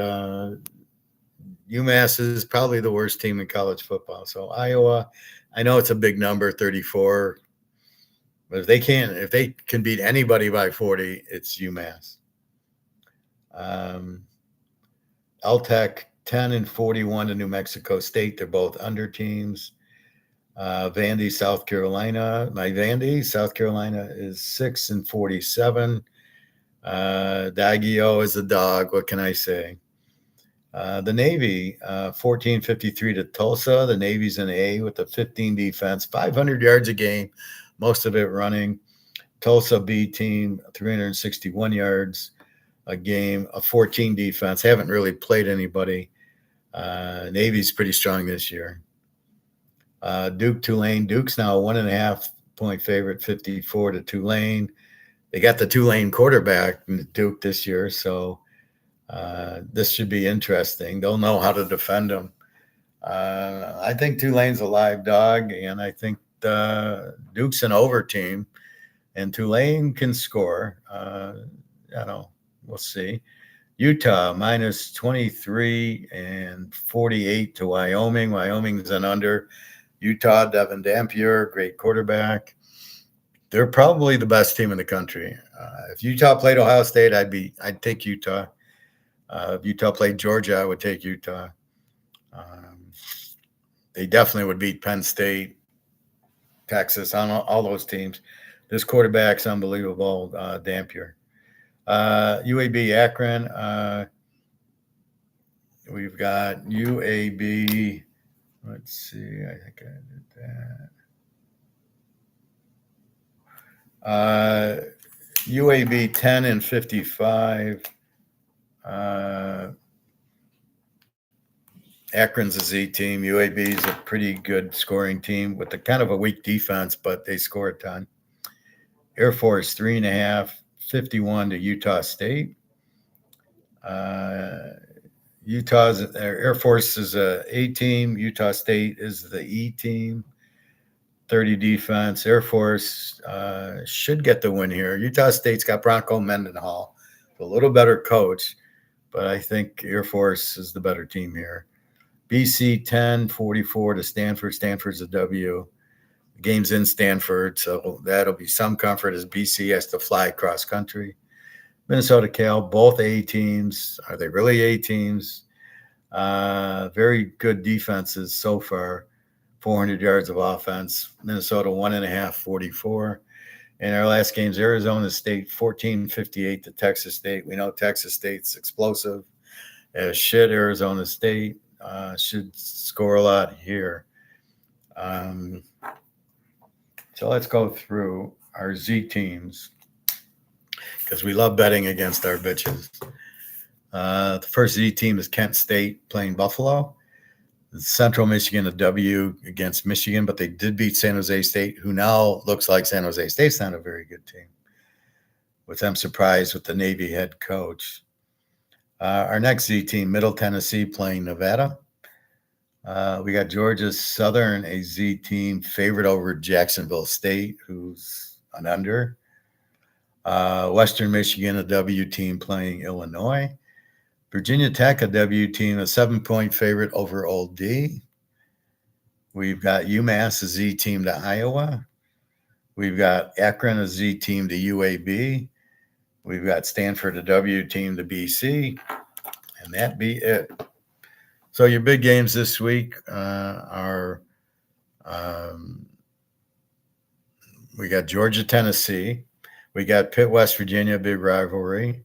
UMass is probably the worst team in college football. So Iowa, I know it's a big number, 34, but if they can beat anybody by 40, it's UMass. LTech 10-41 to New Mexico State. They're both under teams. Vandy, South Carolina. My Vandy, South Carolina is 6-47. Daggio is a dog. What can I say? The Navy, 14-53 to Tulsa. The Navy's an A with a 15 defense, 500 yards a game, most of it running. Tulsa B team, 361 yards a game, a 14 defense. Haven't really played anybody. Navy's pretty strong this year. Duke, Tulane. Duke's now a 1.5 point favorite, 54 to Tulane. They got the Tulane quarterback, Duke, this year, so this should be interesting. They'll know how to defend them. I think Tulane's a live dog, and I think Duke's an over team, and Tulane can score. We'll see. Utah minus 23 and 48 to Wyoming. Wyoming's an under. Utah, Devin Dampier, great quarterback. They're probably the best team in the country. If Utah played Ohio State, I'd take Utah. If Utah played Georgia, I would take Utah. They definitely would beat Penn State, Texas, on all those teams. This quarterback's unbelievable, Dampier. UAB Akron. We've got UAB. Let's see. I think I did that. UAB 10 and 55. Akron's a Z team. UAB is a pretty good scoring team with a kind of a weak defense, but they score a ton. Air Force 3.5, 51 to Utah State. Utah's Air Force is a A team. Utah State is the E team. 30 defense. Air Force should get the win here. Utah State's got Bronco Mendenhall, a little better coach, but I think Air Force is the better team here. BC 10, 44 to Stanford. Stanford's a W. The game's in Stanford, so that'll be some comfort as BC has to fly cross country. Minnesota Cal, both A teams. Are they really A teams? Very good defenses so far. 400 yards of offense. Minnesota 1.5, 44. And our last game's Arizona State 14-58 to Texas State. We know Texas State's explosive as shit. Arizona State should score a lot here. So let's go through our Z teams because we love betting against our bitches. The first Z team is Kent State playing Buffalo. Central Michigan, a W against Michigan, but they did beat San Jose State, who now looks like San Jose State's not a very good team, which I'm surprised with the Navy head coach. Our next Z team, Middle Tennessee playing Nevada. We got Georgia Southern, a Z team, favorite over Jacksonville State, who's an under. Western Michigan, a W team playing Illinois. Virginia Tech, a W team, a 7-point favorite over Old D. We've got UMass, a Z team to Iowa. We've got Akron, a Z team to UAB. We've got Stanford, a W team to BC. And that be it. So your big games this week are we got Georgia, Tennessee. We got Pitt, West Virginia, big rivalry.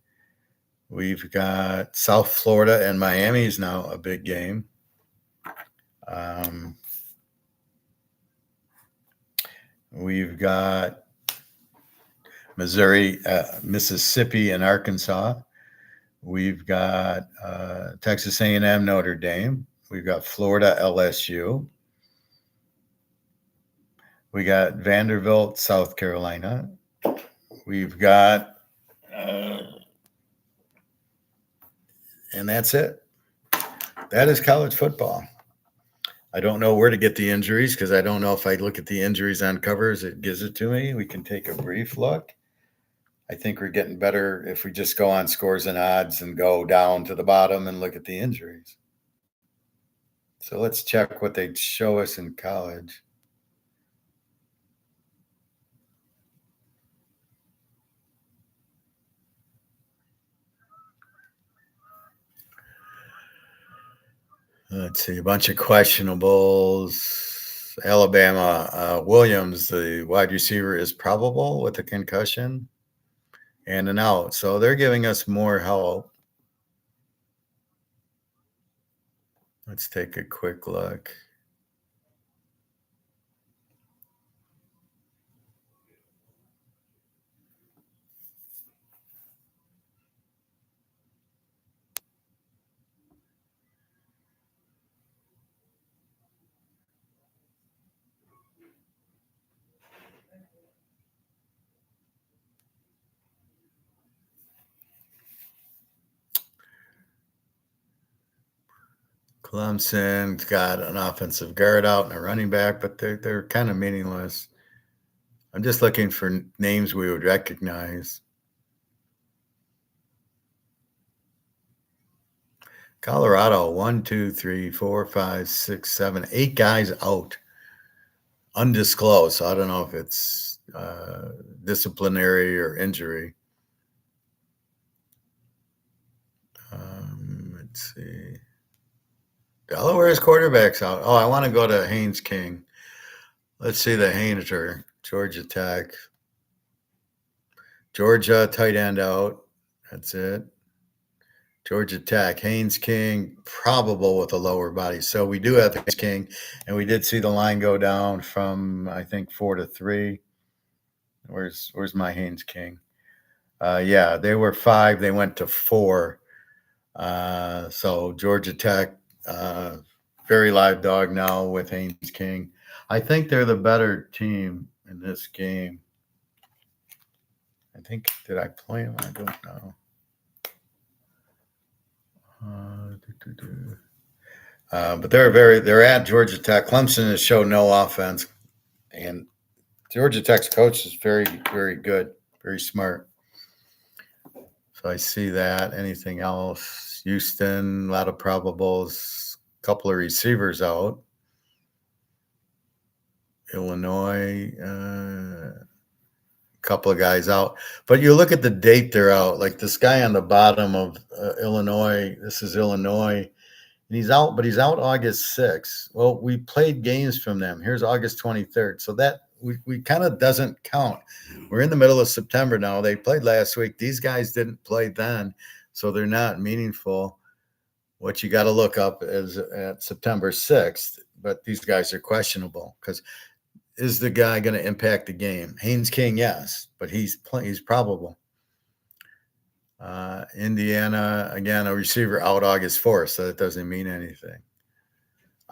We've got South Florida and Miami is now a big game. We've got Missouri, Mississippi, and Arkansas. We've got Texas A&M, Notre Dame. We've got Florida, LSU. We got Vanderbilt, South Carolina. We've got, and that's it. That is college football. I don't know where to get the injuries because I don't know if I look at the injuries on covers, it gives it to me. We can take a brief look. I think we're getting better if we just go on scores and odds and go down to the bottom and look at the injuries. So let's check what they show us in college. Let's see, a bunch of questionables. Alabama, Williams, the wide receiver, is probable with a concussion and an out. So they're giving us more help. Let's take a quick look. Clemson's got an offensive guard out and a running back, but they're kind of meaningless. I'm just looking for names we would recognize. Colorado, 1, 2, 3, 4, 5, 6, 7, 8 guys out. Undisclosed. So I don't know if it's disciplinary or injury. Let's see. Delaware's quarterback's out. Oh, I want to go to Haynes King. Let's see the Hayneser, Georgia Tech. Georgia tight end out. That's it. Georgia Tech, Haynes King, probable with a lower body. So we do have Haynes King, and we did see the line go down from, I think, 4 to 3. Where's my Haynes King? Yeah, they were 5. They went to 4. So Georgia Tech, very live dog now with Haynes King. I think they're the better team in this game. I think, did I play them? I don't know. But they're at Georgia Tech. Clemson has shown no offense, and Georgia Tech's coach is very, very good, very smart. So I see that. Anything else? Houston, a lot of probables, a couple of receivers out. Illinois, a couple of guys out. But you look at the date they're out. Like this guy on the bottom of Illinois. This is Illinois. And he's out, but he's out August 6th. Well, we played games from them. Here's August 23rd. So that we kind of doesn't count. We're in the middle of September now. They played last week. These guys didn't play then, so they're not meaningful. What you got to look up is at September 6th, but these guys are questionable because is the guy going to impact the game? Haynes King, yes, but he's probable. Indiana, again, a receiver out August 4th, so that doesn't mean anything.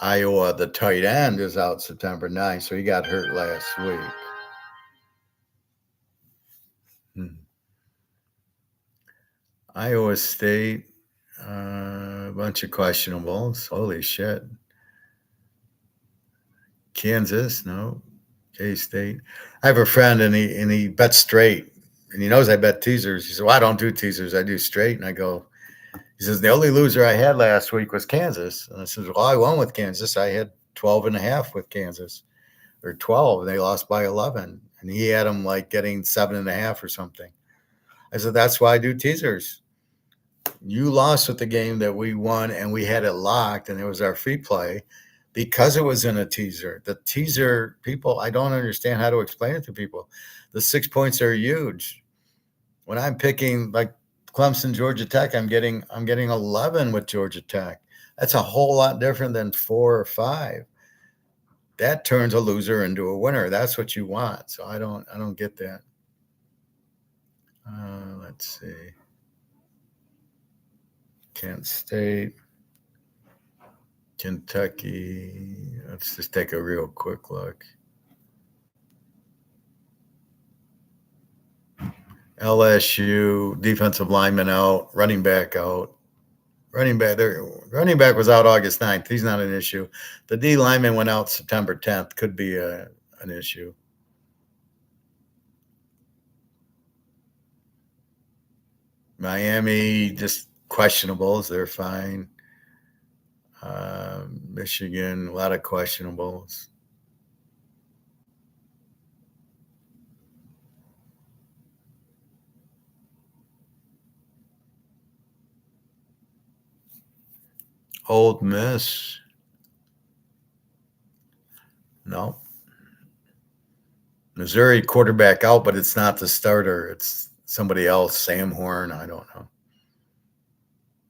Iowa, the tight end, is out September 9th, so he got hurt last week. Iowa State, a bunch of questionables. Holy shit. Kansas, no. K-State. I have a friend, and he bets straight, and he knows I bet teasers. He said, well, I don't do teasers. I do straight. And I go, he says, the only loser I had last week was Kansas. And I said, well, I won with Kansas. I had 12.5 with Kansas, or 12, and they lost by 11. And he had them like getting 7.5 or something. I said, that's why I do teasers. You lost with the game that we won, and we had it locked, and it was our free play because it was in a teaser. The teaser, people, I don't understand how to explain it to people. The 6 points are huge. When I'm picking like Clemson, Georgia Tech, I'm getting 11 with Georgia Tech. That's a whole lot different than 4 or 5. That turns a loser into a winner. That's what you want. So I don't get that. Let's see. Kent State, Kentucky. Let's just take a real quick look. LSU, defensive lineman out, running back out. Running back was out August 9th. He's not an issue. The D lineman went out September 10th. Could be an issue. Miami, just questionables. They're fine. Michigan, a lot of questionables. Old Miss. No. Missouri quarterback out, but it's not the starter. It's somebody else, Sam Horn. I don't know.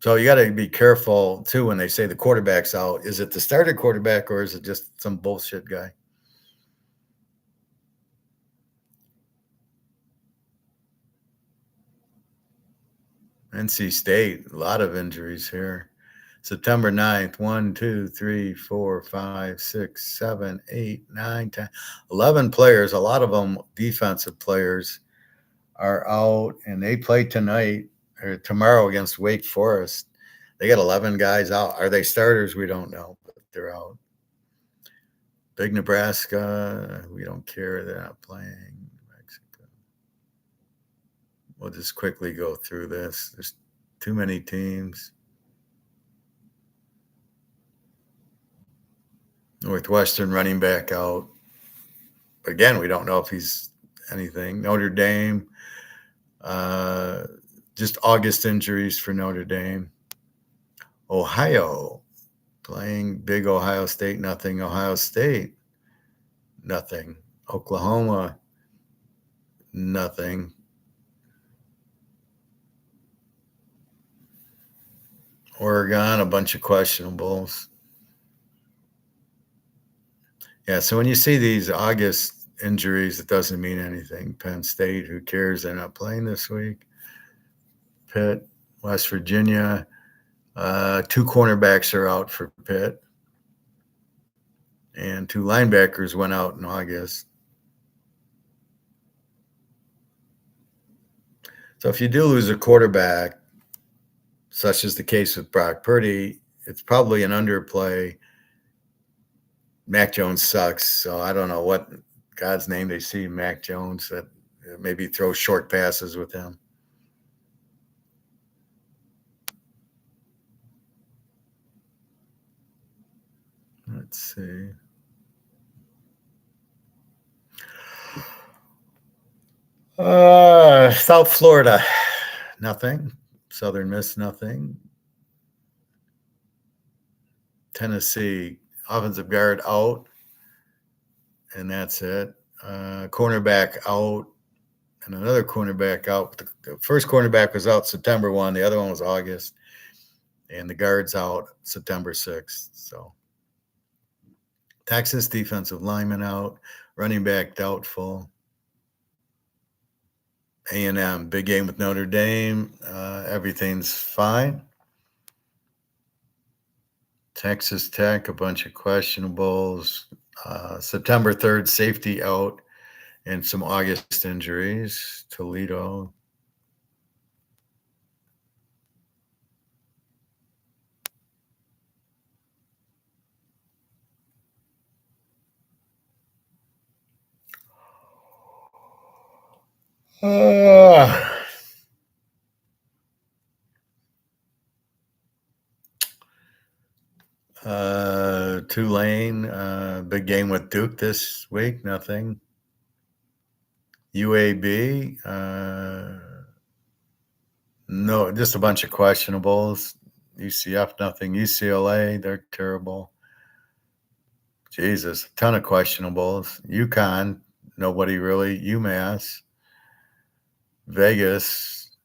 So you got to be careful, too, when they say the quarterback's out. Is it the starter quarterback or is it just some bullshit guy? NC State, a lot of injuries here. September 9th, 1, 2, 3, 4, 5, 6, 7, 8, 9, 10, 11 players, a lot of them defensive players, are out, and they play tonight or tomorrow against Wake Forest. They got 11 guys out. Are they starters? We don't know, but they're out. Big Nebraska, we don't care. They're not playing. Mexico. We'll just quickly go through this. There's too many teams. Northwestern running back out. But again, we don't know if he's anything. Notre Dame, just August injuries for Notre Dame. Ohio, playing big Ohio State, nothing. Ohio State, nothing. Oklahoma, nothing. Oregon, a bunch of questionables. Yeah, so when you see these August injuries, it doesn't mean anything. Penn State, who cares? They're not playing this week. Pitt, West Virginia, 2 cornerbacks are out for Pitt, and 2 linebackers went out in August. So if you do lose a quarterback, such as the case with Brock Purdy, it's probably an underplay. Mac Jones sucks, so I don't know what God's name they see Mac Jones that maybe throw short passes with him. Let's see. South Florida, nothing. Southern Miss, nothing. Tennessee, offensive guard out, and that's it. Cornerback out, and another cornerback out. The first cornerback was out September 1. The other one was August, and the guard's out September 6th. So Texas defensive lineman out, running back doubtful. A&M, big game with Notre Dame. Everything's fine. Texas Tech, a bunch of questionables. September 3rd, safety out, and some August injuries. Toledo. Tulane, big game with Duke this week, nothing. UAB, no, just a bunch of questionables. UCF, nothing. UCLA, they're terrible. Jesus, a ton of questionables. UConn, nobody really. UMass, Vegas,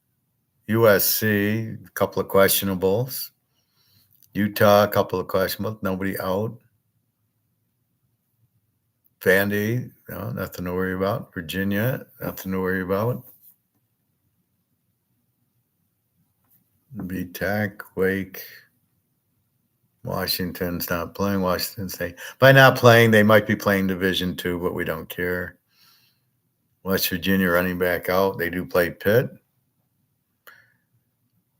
USC, a couple of questionables. Utah, a couple of questionables, nobody out. Vandy, no, nothing to worry about. Virginia, nothing to worry about. Tech, Wake, Washington's not playing. Washington State. By not playing, they might be playing Division II, but we don't care. West Virginia running back out. They do play Pitt.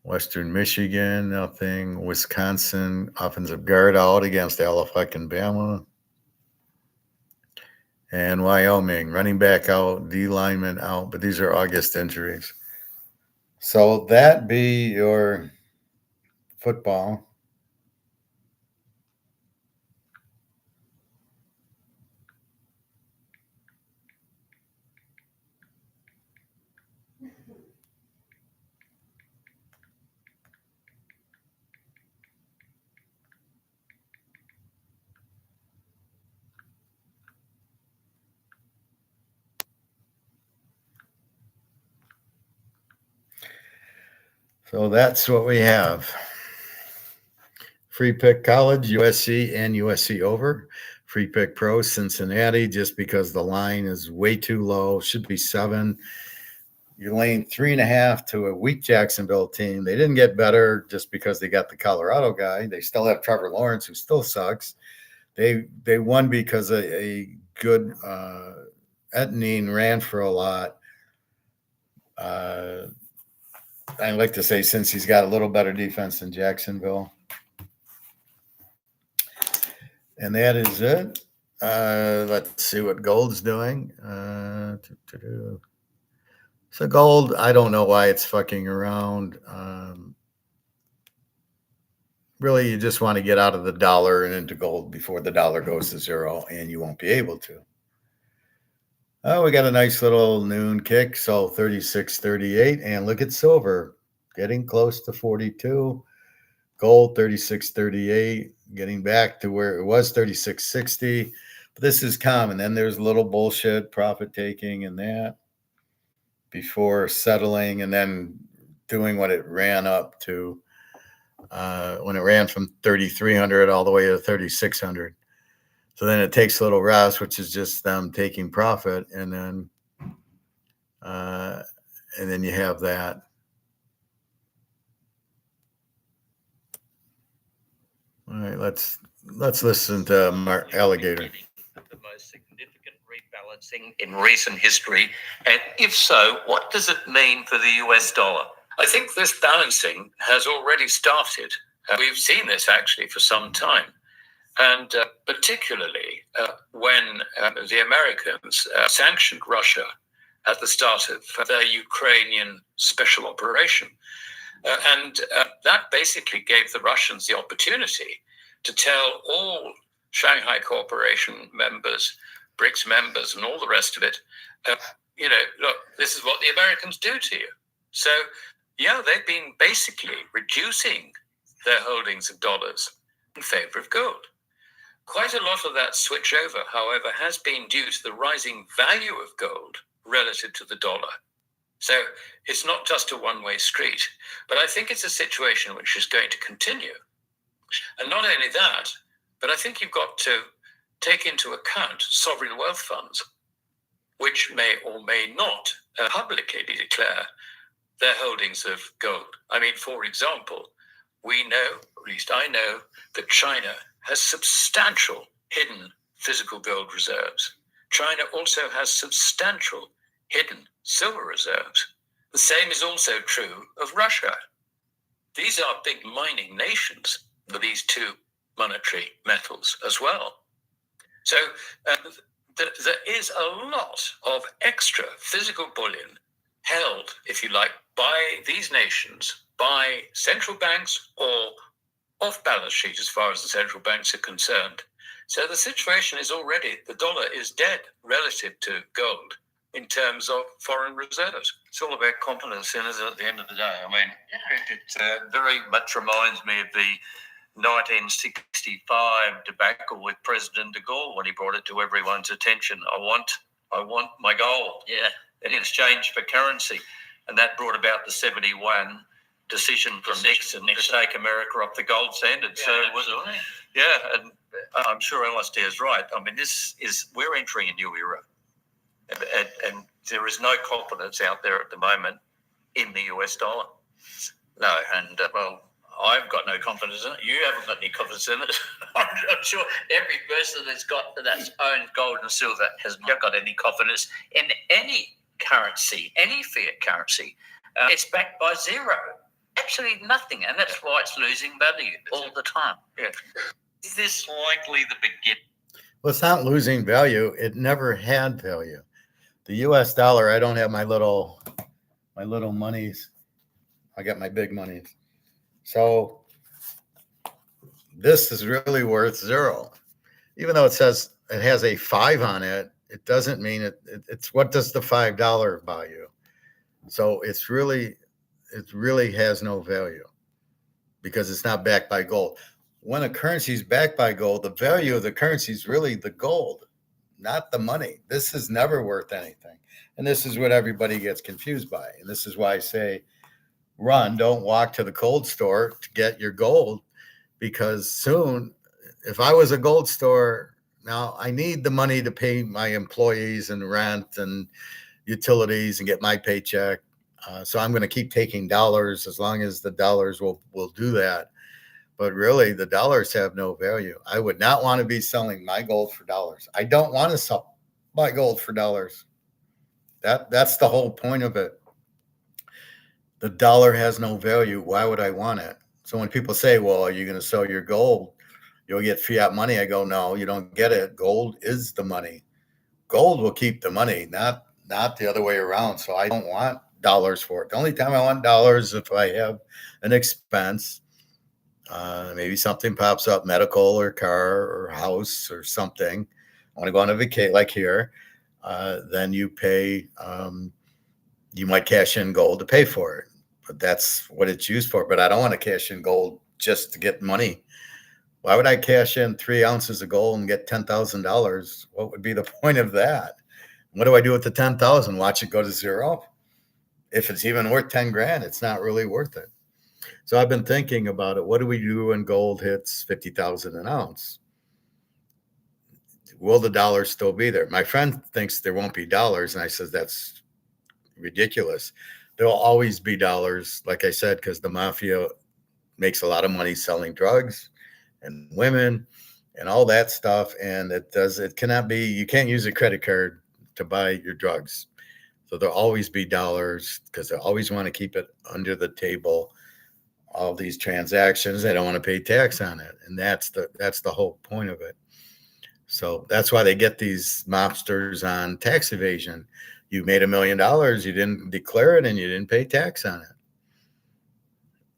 Western Michigan, nothing. Wisconsin, offensive guard out against Alabama. And Wyoming, running back out, D lineman out, but these are August injuries. So that be your football. So that's what we have. Free pick college, USC and USC over. Free pick pro, Cincinnati, just because the line is way too low. Should be 7. You're laying 3.5 to a weak Jacksonville team. They didn't get better just because they got the Colorado guy. They still have Trevor Lawrence, who still sucks. They won because a good Etnine ran for a lot. I like to say since he's got a little better defense than Jacksonville. And that is it. Let's see what gold's doing. So gold, I don't know why it's fucking around. Really, you just want to get out of the dollar and into gold before the dollar goes to 0, and you won't be able to. Oh, we got a nice little noon kick, so 36.38, and look at silver, getting close to 42. Gold 36.38, getting back to where it was 36.60. But this is common. Then there's a little bullshit profit taking and that before settling and then doing what it ran up to. when it ran from 3,300 all the way to 3,600. So then it takes a little rest, which is just them taking profit, and then you have that. All right, let's listen to Mark Alligator. The most significant rebalancing in recent history, and if so, what does it mean for the US dollar? I think this balancing has already started. We've seen this actually for some time. And particularly when the Americans sanctioned Russia at the start of their Ukrainian special operation. And that basically gave the Russians the opportunity to tell all Shanghai Cooperation members, BRICS members, and all the rest of it, look, this is what the Americans do to you. So, yeah, they've been basically reducing their holdings of dollars in favor of gold. Quite a lot of that switch over, however, has been due to the rising value of gold relative to the dollar. So it's not just a one-way street, but I think it's a situation which is going to continue. And not only that, but I think you've got to take into account sovereign wealth funds, which may or may not publicly declare their holdings of gold. I mean, for example, we know, or at least I know, that China has substantial hidden physical gold reserves. China also has substantial hidden silver reserves. The same is also true of Russia. These are big mining nations for these two monetary metals as well. So there is a lot of extra physical bullion held, if you like, by these nations, by central banks or off balance sheet as far as the central banks are concerned. So the situation is already, the dollar is dead relative to gold in terms of foreign reserves. It's all about confidence in it at the end of the day. I mean, it very much reminds me of the 1965 debacle with President de Gaulle when he brought it to everyone's attention. I want my gold in exchange for currency. And that brought about the 71 decision from Nixon to take America off the gold standard. Yeah, so it was, and I'm sure LSD is right. I mean, we're entering a new era, and there is no confidence out there at the moment in the US dollar. No, and I've got no confidence in it. You haven't got any confidence in it. I'm sure every person that's owned gold and silver has not got any confidence in any currency, any fiat currency. It's backed by zero. Absolutely nothing, and that's why it's losing value all the time. Yeah. Is this likely the beginning? Well, it's not losing value. It never had value. The U.S. dollar, I don't have my little monies. I got my big monies. So this is really worth zero. Even though it says it has a 5 on it, it doesn't mean it's what does the $5 buy you? So it really has no value because it's not backed by gold. When a currency is backed by gold, the value of the currency is really the gold, not the money. This is never worth anything. And this is what everybody gets confused by. And this is why I say, don't walk to the gold store to get your gold, because soon, if I was a gold store, now I need the money to pay my employees and rent and utilities and get my paycheck. So I'm going to keep taking dollars as long as the dollars will do that. But really, the dollars have no value. I would not want to be selling my gold for dollars. I don't want to sell my gold for dollars. That's the whole point of it. The dollar has no value. Why would I want it? So when people say, well, are you going to sell your gold? You'll get fiat money. I go, no, you don't get it. Gold is the money. Gold will keep the money, not the other way around. So I don't want dollars for it. The only time I want dollars is if I have an expense, maybe something pops up, medical or car or house or something. I want to go on a vacation like here. Then you pay, you might cash in gold to pay for it, but that's what it's used for. But I don't want to cash in gold just to get money. Why would I cash in 3 ounces of gold and get $10,000? What would be the point of that? What do I do with the 10,000? Watch it go to zero? If it's even worth 10 grand, it's not really worth it. So I've been thinking about it. What do we do when gold hits 50,000 an ounce? Will the dollars still be there? My friend thinks there won't be dollars, and I says that's ridiculous. There'll always be dollars, like I said, because the mafia makes a lot of money selling drugs and women and all that stuff. And it cannot be, you can't use a credit card to buy your drugs. So there'll always be dollars because they always want to keep it under the table. All these transactions, they don't want to pay tax on it. And that's the whole point of it. So that's why they get these mobsters on tax evasion. You made $1 million, you didn't declare it, and you didn't pay tax on it.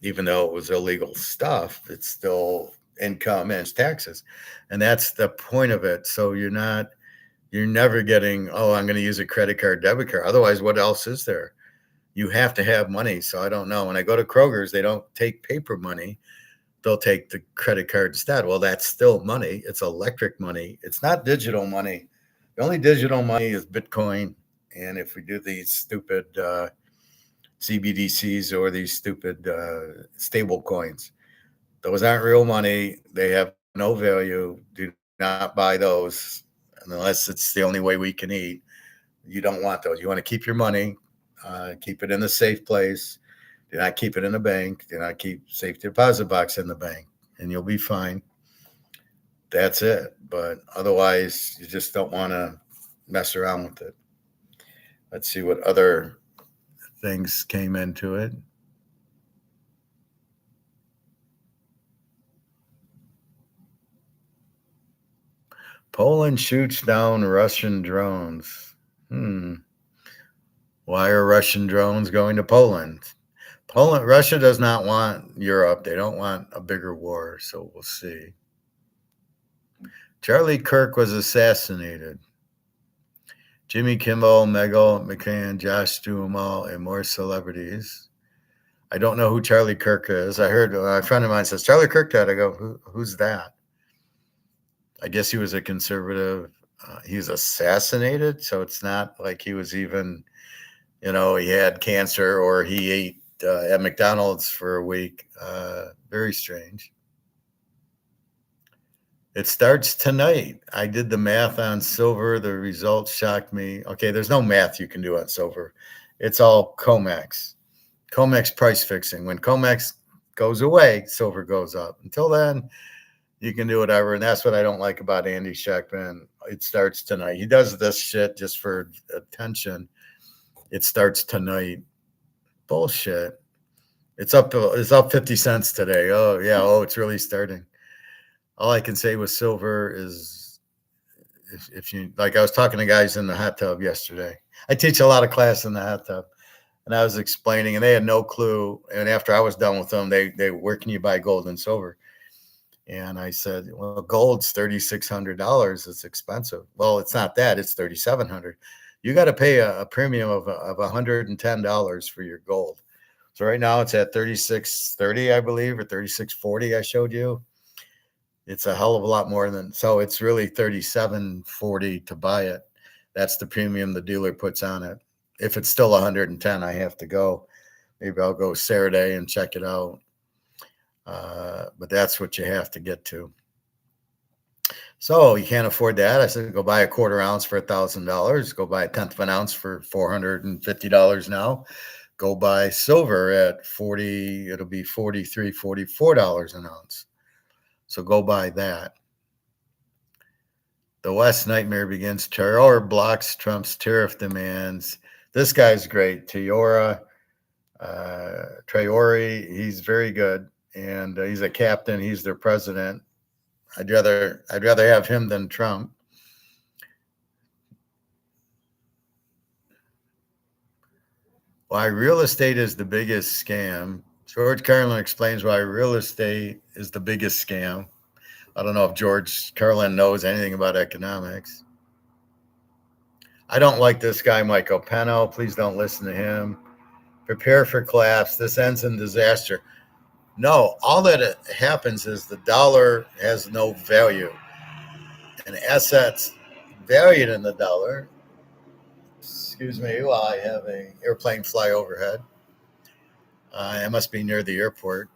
Even though it was illegal stuff, it's still income and it's taxes. And that's the point of it. So you're never getting, oh, I'm going to use a credit card, debit card. Otherwise, what else is there? You have to have money. So I don't know. When I go to Kroger's, they don't take paper money. They'll take the credit card instead. Well, that's still money. It's electric money. It's not digital money. The only digital money is Bitcoin. And if we do these stupid CBDCs or these stupid stable coins, those aren't real money. They have no value. Do not buy those unless it's the only way we can eat. You don't want those. You want to keep your money, keep it in a safe place. Do not keep it in a bank. Do not keep safe deposit box in the bank, and you'll be fine. That's it. But otherwise, you just don't want to mess around with it. Let's see what other things came into it. Poland shoots down Russian drones. Why are Russian drones going to Poland? Russia does not want Europe. They don't want a bigger war, so we'll see. Charlie Kirk was assassinated. Jimmy Kimmel, Megal McCann, Josh Duhamel, and more celebrities. I don't know who Charlie Kirk is. I heard a friend of mine says, Charlie Kirk died. I go, who's that? I guess he was a conservative. He was assassinated, so it's not like he was even, he had cancer or he ate at McDonald's for a week. Very strange. It starts tonight. I did the math on silver. The results shocked me. Okay, there's no math you can do on silver. It's all COMEX. COMEX price fixing. When COMEX goes away, silver goes up. Until then, you can do whatever. And that's what I don't like about Andy Sheckman. It starts tonight. He does this shit just for attention. It starts tonight. Bullshit. It's up 50 cents today. Oh, yeah. Oh, it's really starting. All I can say with silver is if you, like I was talking to guys in the hot tub yesterday. I teach a lot of class in the hot tub. And I was explaining, and they had no clue. And after I was done with them, they where can you buy gold and silver? And I said, well, gold's $3,600. It's expensive. Well, it's not that. It's $3,700. You got to pay a premium of $110 for your gold. So right now it's at $3,630, I believe, or $3,640. I showed you. It's a hell of a lot more than, so it's really $3,740 to buy it. That's the premium the dealer puts on it. If it's still 110, I have to go. Maybe I'll go Saturday and check it out. But that's what you have to get to. So you can't afford that. I said, go buy a quarter ounce for $1,000. Go buy a tenth of an ounce for $450 now. Go buy silver at 40. It'll be $43, $44 an ounce. So go buy that. The West nightmare begins. Terror blocks Trump's tariff demands. This guy's great. Traore, he's very good. And he's a captain. He's their president. I'd rather have him than Trump. Why real estate is the biggest scam. George Carlin explains why real estate is the biggest scam. I don't know if George Carlin knows anything about economics. I don't like this guy, Michael Peno. Please don't listen to him. Prepare for collapse. This ends in disaster. No, all that happens is the dollar has no value. And assets valued in the dollar, excuse me, while I have an airplane fly overhead, It must be near the airport.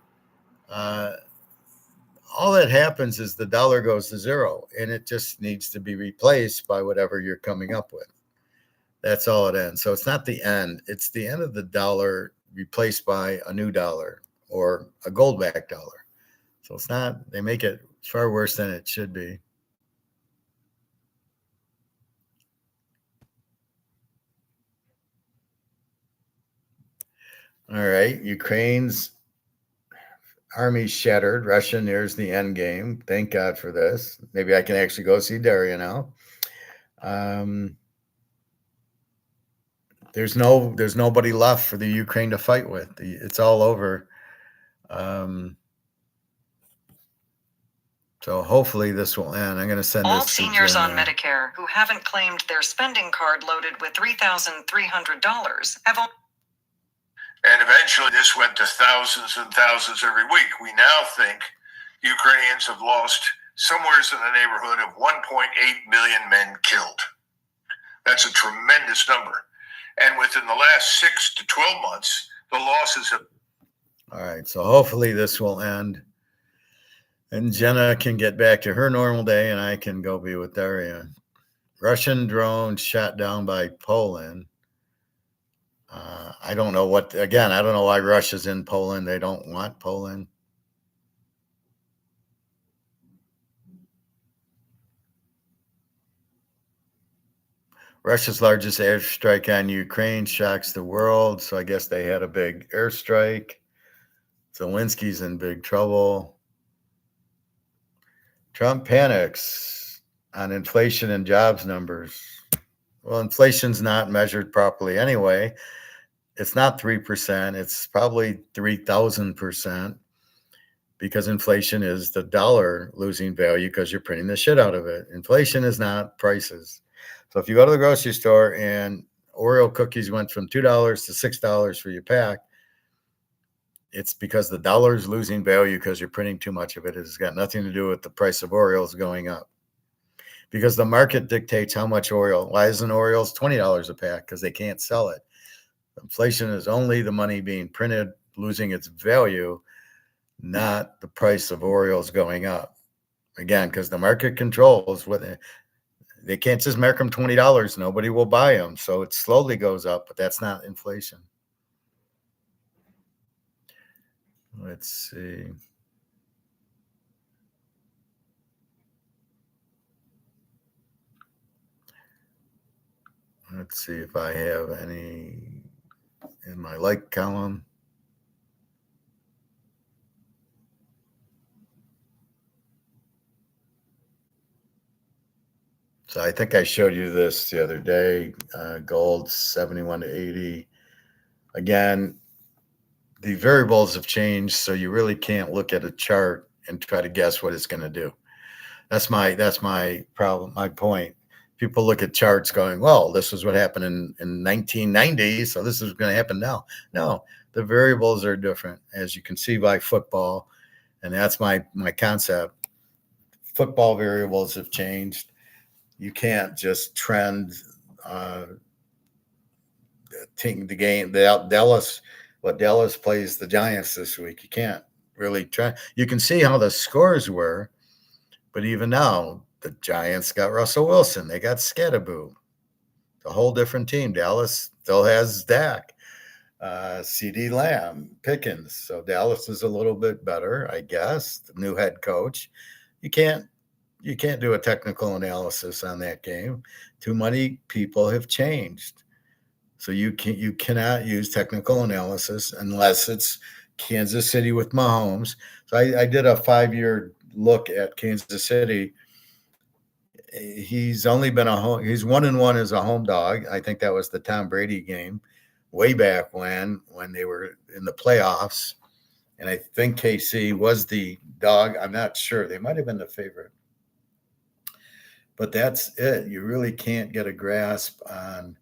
All that happens is the dollar goes to zero, and it just needs to be replaced by whatever you're coming up with. That's all it ends. So it's not the end. It's the end of the dollar replaced by a new dollar or a gold-backed dollar. So it's not, they make it far worse than it should be. All right. Ukraine's army shattered. Russia nears the end game. Thank God for this. Maybe I can actually go see Daria now. There's nobody left for the Ukraine to fight with. It's all over. So hopefully this will end. I'm going to send all this to seniors Jenna. on Medicare who haven't claimed their spending card loaded with $3,300 have. And eventually this went to thousands and thousands every week. We now think Ukrainians have lost somewhere in the neighborhood of 1.8 million men killed. That's a tremendous number. And within the last 6 to 12 months, the losses have. All right. So hopefully this will end. And Jenna can get back to her normal day, and I can go be with Daria. Russian drone shot down by Poland. I don't know I don't know why Russia's in Poland. They don't want Poland. Russia's largest airstrike on Ukraine shocks the world. So I guess they had a big airstrike. Zelensky's in big trouble. Trump panics on inflation and jobs numbers. Well, inflation's not measured properly anyway. It's not 3%. It's probably 3,000% because inflation is the dollar losing value because you're printing the shit out of it. Inflation is not prices. So if you go to the grocery store and Oreo cookies went from $2 to $6 for your pack, it's because the dollar is losing value because you're printing too much of it. It's got nothing to do with the price of Oreos going up. Because the market dictates how much Oreo. Why isn't Oreos $20 a pack? Because they can't sell it. Inflation is only the money being printed, losing its value, not the price of Oreos going up. Again, because the market controls what they can't just make them $20. Nobody will buy them. So it slowly goes up, but that's not inflation. Let's see. Let's see if I have any in my like column. So I think I showed you this the other day. Gold 71 to 80. Again, the variables have changed, so you really can't look at a chart and try to guess what it's going to do. That's my problem, my point. People look at charts going, well, this is what happened in 1990, so this is going to happen now. No, the variables are different, as you can see by football, and that's my concept. Football variables have changed. You can't just trend the game. Dallas plays the Giants this week. You can't really try. You can see how the scores were, but even now, the Giants got Russell Wilson. They got Scatterboo. A whole different team. Dallas still has Dak, CD Lamb, Pickens. So Dallas is a little bit better, I guess. The new head coach. You can't do a technical analysis on that game. Too many people have changed. So you cannot use technical analysis unless it's Kansas City with Mahomes. So I did a 5-year look at Kansas City. He's only been he's 1-1 as a home dog. I think that was the Tom Brady game way back when they were in the playoffs. And I think KC was the dog. I'm not sure. They might have been the favorite. But that's it. You really can't get a grasp on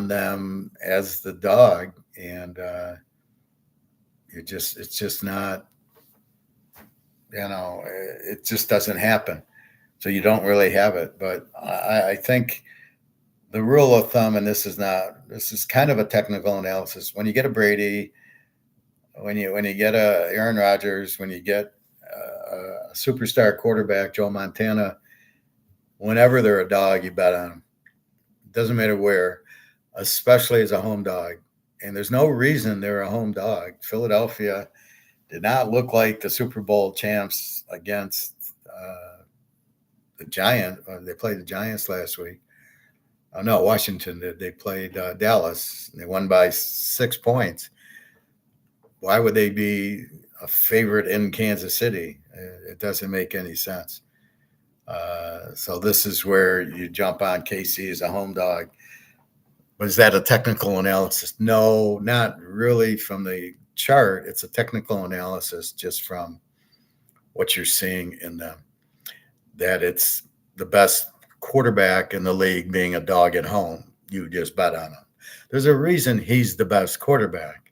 them as the dog. And it's just not, it just doesn't happen. So you don't really have it. But I think the rule of thumb, and this is kind of a technical analysis. When you get a Brady, when you get a Aaron Rodgers, when you get a superstar quarterback, Joe Montana, whenever they're a dog, you bet on them. Doesn't matter where, especially as a home dog. And there's no reason they're a home dog. Philadelphia did not look like the Super Bowl champs against the Giants. They played the Giants last week. Oh, no, Washington did. They played Dallas. They won by 6 points. Why would they be a favorite in Kansas City? It doesn't make any sense. So this is where you jump on KC as a home dog. Was that a technical analysis? No, not really from the chart. It's a technical analysis just from what you're seeing in them. That it's the best quarterback in the league being a dog at home. You just bet on him. There's a reason he's the best quarterback.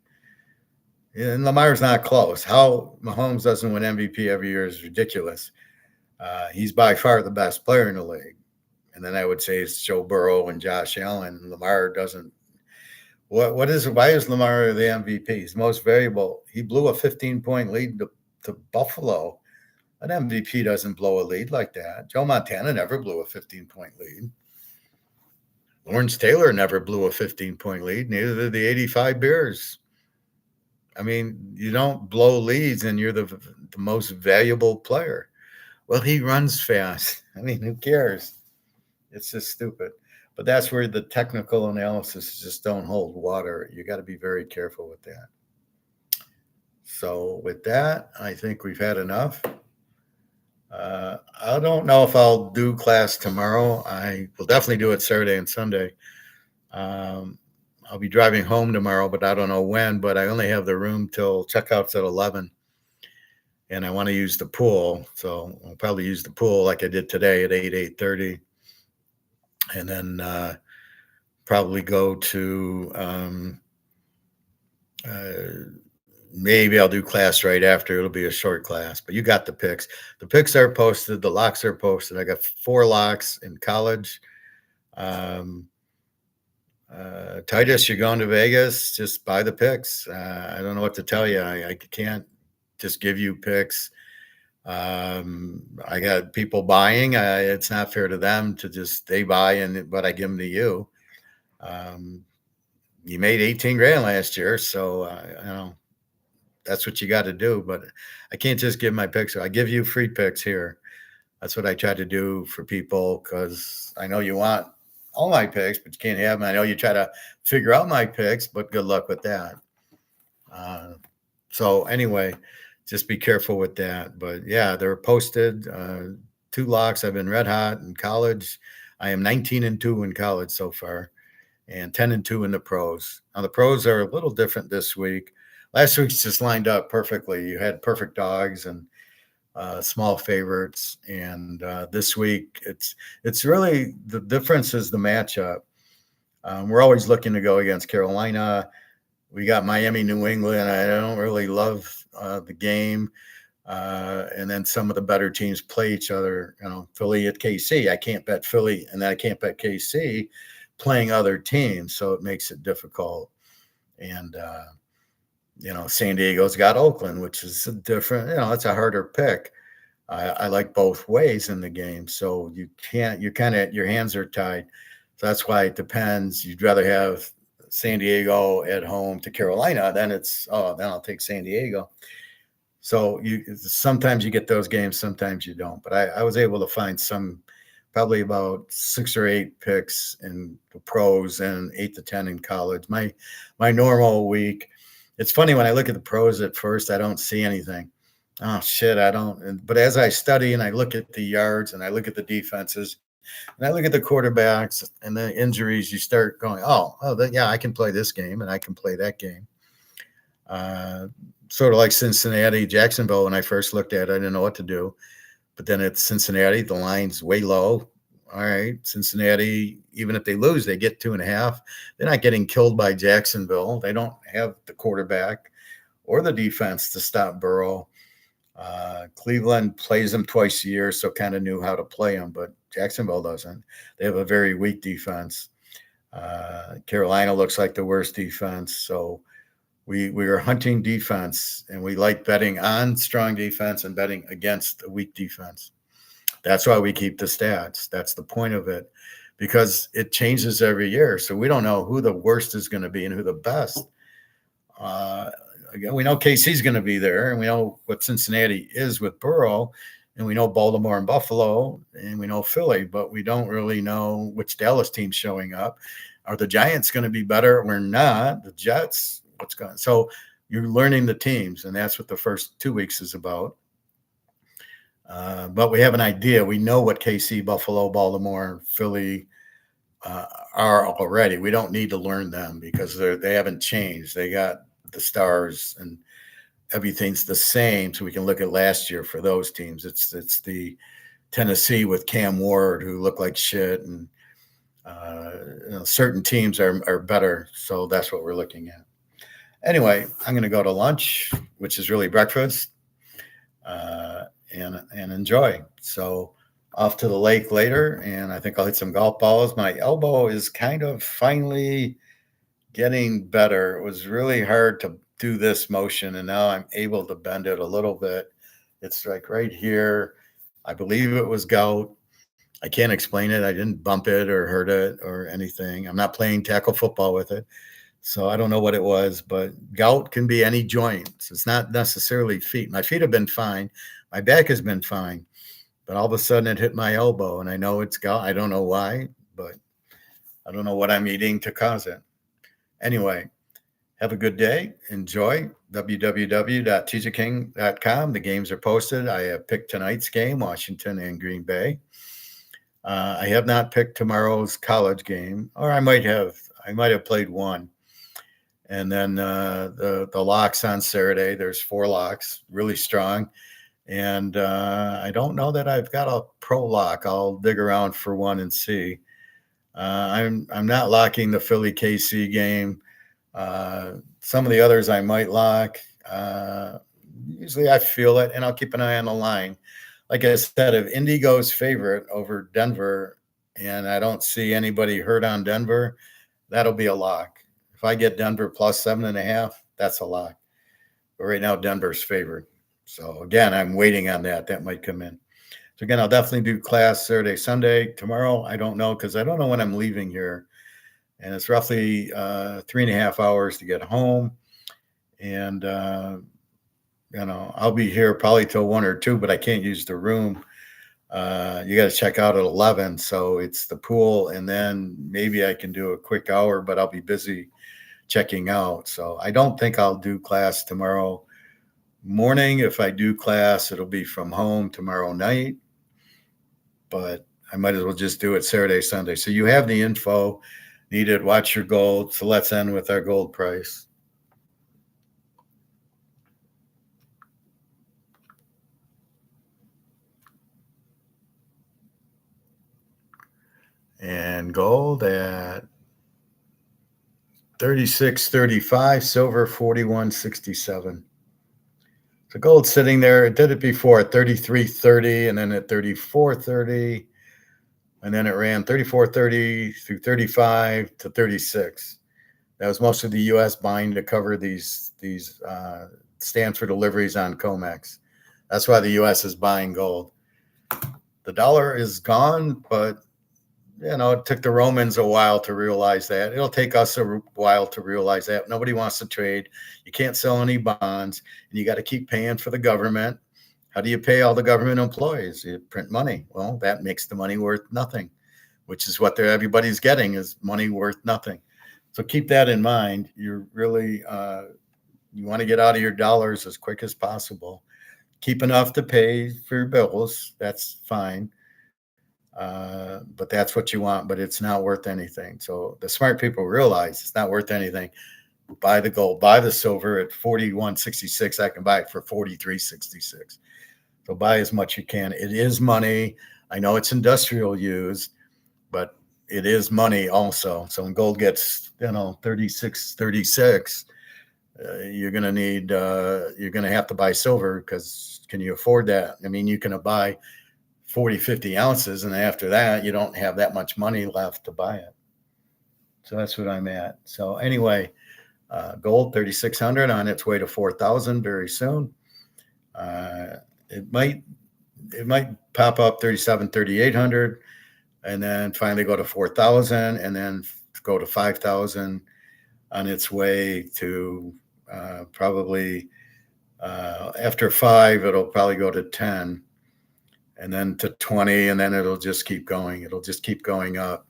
And Lamar's not close. How Mahomes doesn't win MVP every year is ridiculous. He's by far the best player in the league. And then I would say it's Joe Burrow and Josh Allen. Lamar doesn't. Why is Lamar the MVP? He's most valuable. He blew a 15-point lead to Buffalo. An MVP doesn't blow a lead like that. Joe Montana never blew a 15-point lead. Lawrence Taylor never blew a 15-point lead. Neither did the 85 Bears. I mean, you don't blow leads and you're the most valuable player. Well, he runs fast. I mean, who cares? It's just stupid. But that's where the technical analysis just don't hold water. You got to be very careful with that. So with that, I think we've had enough. I don't know if I'll do class tomorrow. I will definitely do it Saturday and Sunday. I'll be driving home tomorrow, but I don't know when. But I only have the room till checkouts at 11. And I want to use the pool. So I'll probably use the pool like I did today at 8:30. And then probably go to maybe I'll do class right after. It'll be a short class, but you got the picks. The picks are posted. The locks are posted. I got 4 locks in college. Titus, you're going to Vegas. Just buy the picks. I don't know what to tell you. I can't just give you picks. I got people buying. It's not fair to them to just they buy but I give them to you. You made 18 grand last year, so that's what you got to do. But I can't just give my picks. I give you free picks here. That's what I try to do for people because I know you want all my picks, but you can't have them. I know you try to figure out my picks, but good luck with that. So anyway, just be careful with that. But yeah, they're posted. 2 locks. I've been red hot in college. I am 19-2 in college so far, and 10-2 in the pros. Now the pros are a little different this week. Last week's just lined up perfectly. You had perfect dogs and small favorites, and this week it's really the difference is the matchup. We're always looking to go against Carolina. We got Miami, New England. I don't really love the game. And then some of the better teams play each other. Philly at KC. I can't bet Philly, and then I can't bet KC playing other teams, so it makes it difficult. And San Diego's got Oakland, which is a different. It's a harder pick. I like both ways in the game, so you can't. Your hands are tied. So that's why it depends. You'd rather have San Diego at home to Carolina, then then I'll take San Diego. So sometimes you get those games, sometimes you don't. But I was able to find probably about 6 or 8 picks in the pros and 8 to 10 in college. My normal week. It's funny when I look at the pros at first, I don't see anything. Oh shit, I don't. But as I study and I look at the yards and I look at the defenses and I look at the quarterbacks and the injuries, you start going, I can play this game and I can play that game. Sort of like Cincinnati, Jacksonville. When I first looked at it, I didn't know what to do. But then it's Cincinnati, the line's way low. All right, Cincinnati, even if they lose, they get 2.5. They're not getting killed by Jacksonville. They don't have the quarterback or the defense to stop Burrow. Cleveland plays them twice a year, so kind of knew how to play them, but Jacksonville doesn't. They have a very weak defense. Carolina looks like the worst defense. So We are hunting defense, and we like betting on strong defense and betting against a weak defense. That's why we keep the stats. That's the point of it, because it changes every year. So we don't know who the worst is going to be and who the best. Again, we know KC's going to be there, and we know what Cincinnati is with Burrow, and we know Baltimore and Buffalo, and we know Philly, but we don't really know which Dallas team's showing up. Are the Giants going to be better or not? The Jets, what's going on? So you're learning the teams, and that's what the first 2 weeks is about. But we have an idea. We know what KC, Buffalo, Baltimore, Philly are already. We don't need to learn them because they haven't changed. They got the stars and everything's the same. So we can look at last year for those teams. It's the Tennessee with Cam Ward who look like shit, and certain teams are better. So that's what we're looking at. Anyway, I'm going to go to lunch, which is really breakfast, and enjoy. So off to the lake later, and I think I'll hit some golf balls. My elbow is kind of finally getting better. It was really hard to do this motion, and now I'm able to bend it a little bit. It's like right here. I believe it was gout. I can't explain it. I didn't bump it or hurt it or anything. I'm not playing tackle football with it. So I don't know what it was, but gout can be any joint. It's not necessarily feet. My feet have been fine. My back has been fine. But all of a sudden it hit my elbow, and I know it's gout. I don't know why, but I don't know what I'm eating to cause it. Anyway, have a good day. Enjoy. www.teaserking.com. The games are posted. I have picked tonight's game, Washington and Green Bay. I have not picked tomorrow's college game, or I might have played one. And then the locks on Saturday. There's 4 locks, really strong. And I don't know that I've got a pro lock. I'll dig around for one and see. I'm not locking the Philly KC game. Some of the others I might lock. Usually I feel it, and I'll keep an eye on the line. Like I said, if Indy goes favorite over Denver, and I don't see anybody hurt on Denver, that'll be a lock. If I get Denver plus 7.5, that's a lock. But right now, Denver's favored. So again, I'm waiting on that. That might come in. So again, I'll definitely do class Saturday, Sunday. Tomorrow, I don't know, because I don't know when I'm leaving here. And it's roughly 3.5 hours to get home. And, I'll be here probably till 1 or 2, but I can't use the room. You got to check out at 11. So it's the pool. And then maybe I can do a quick hour, but I'll be busy checking out. So I don't think I'll do class tomorrow morning. If I do class, it'll be from home tomorrow night. But I might as well just do it Saturday, Sunday. So you have the info needed. Watch your gold. So let's end with our gold price. And gold at 36.35, silver 41.67. So gold sitting there. It did it before at 33.30, and then at 34.30, and then it ran 34.30 through 35 to 36. That was most of the U.S. buying to cover these stands for deliveries on COMEX. That's why the U.S. is buying gold. The dollar is gone, but it took the Romans a while to realize that. It'll take us a while to realize that. Nobody wants to trade. You can't sell any bonds, and you got to keep paying for the government. How do you pay all the government employees? You print money. Well, that makes the money worth nothing, which is what everybody's getting is money worth nothing. So keep that in mind. You're really you want to get out of your dollars as quick as possible. Keep enough to pay for your bills. That's fine. But that's what you want, but it's not worth anything. So the smart people realize it's not worth anything. Buy the gold, buy the silver at 41.66. I can buy it for 43.66. So buy as much you can. It is money. I know it's industrial use, but it is money also. So when gold gets 36.36, you're going to have to buy silver, because can you afford that? I mean, you can buy 40, 50 ounces. And after that, you don't have that much money left to buy it. So that's what I'm at. So anyway, Gold 3,600 on its way to 4,000 very soon. It might pop up 37, 3,800, and then finally go to 4,000, and then go to 5,000 on its way to probably after 5, it'll probably go to 10, and then to 20, and then it'll just keep going. It'll just keep going up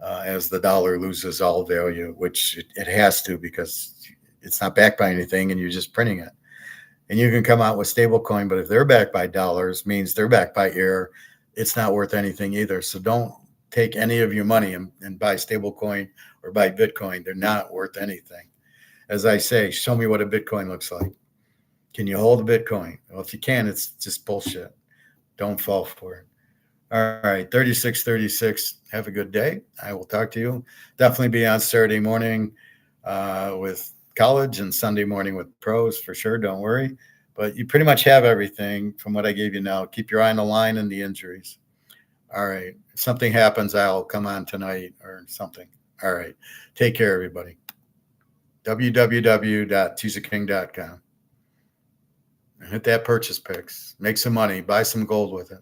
as the dollar loses all value, which it has to, because it's not backed by anything and you're just printing it. And you can come out with stable coin, but if they're backed by dollars, means they're backed by air, it's not worth anything either. So don't take any of your money and buy stable coin or buy Bitcoin. They're not worth anything. As I say, show me what a Bitcoin looks like. Can you hold a Bitcoin? Well, if you can, it's just bullshit. Don't fall for it. All right, 3636. Have a good day. I will talk to you. Definitely be on Saturday morning with college and Sunday morning with pros for sure. Don't worry. But you pretty much have everything from what I gave you now. Keep your eye on the line and the injuries. All right. If something happens, I'll come on tonight or something. All right. Take care, everybody. www.teaserking.com. And hit that purchase picks. Make some money. Buy some gold with it.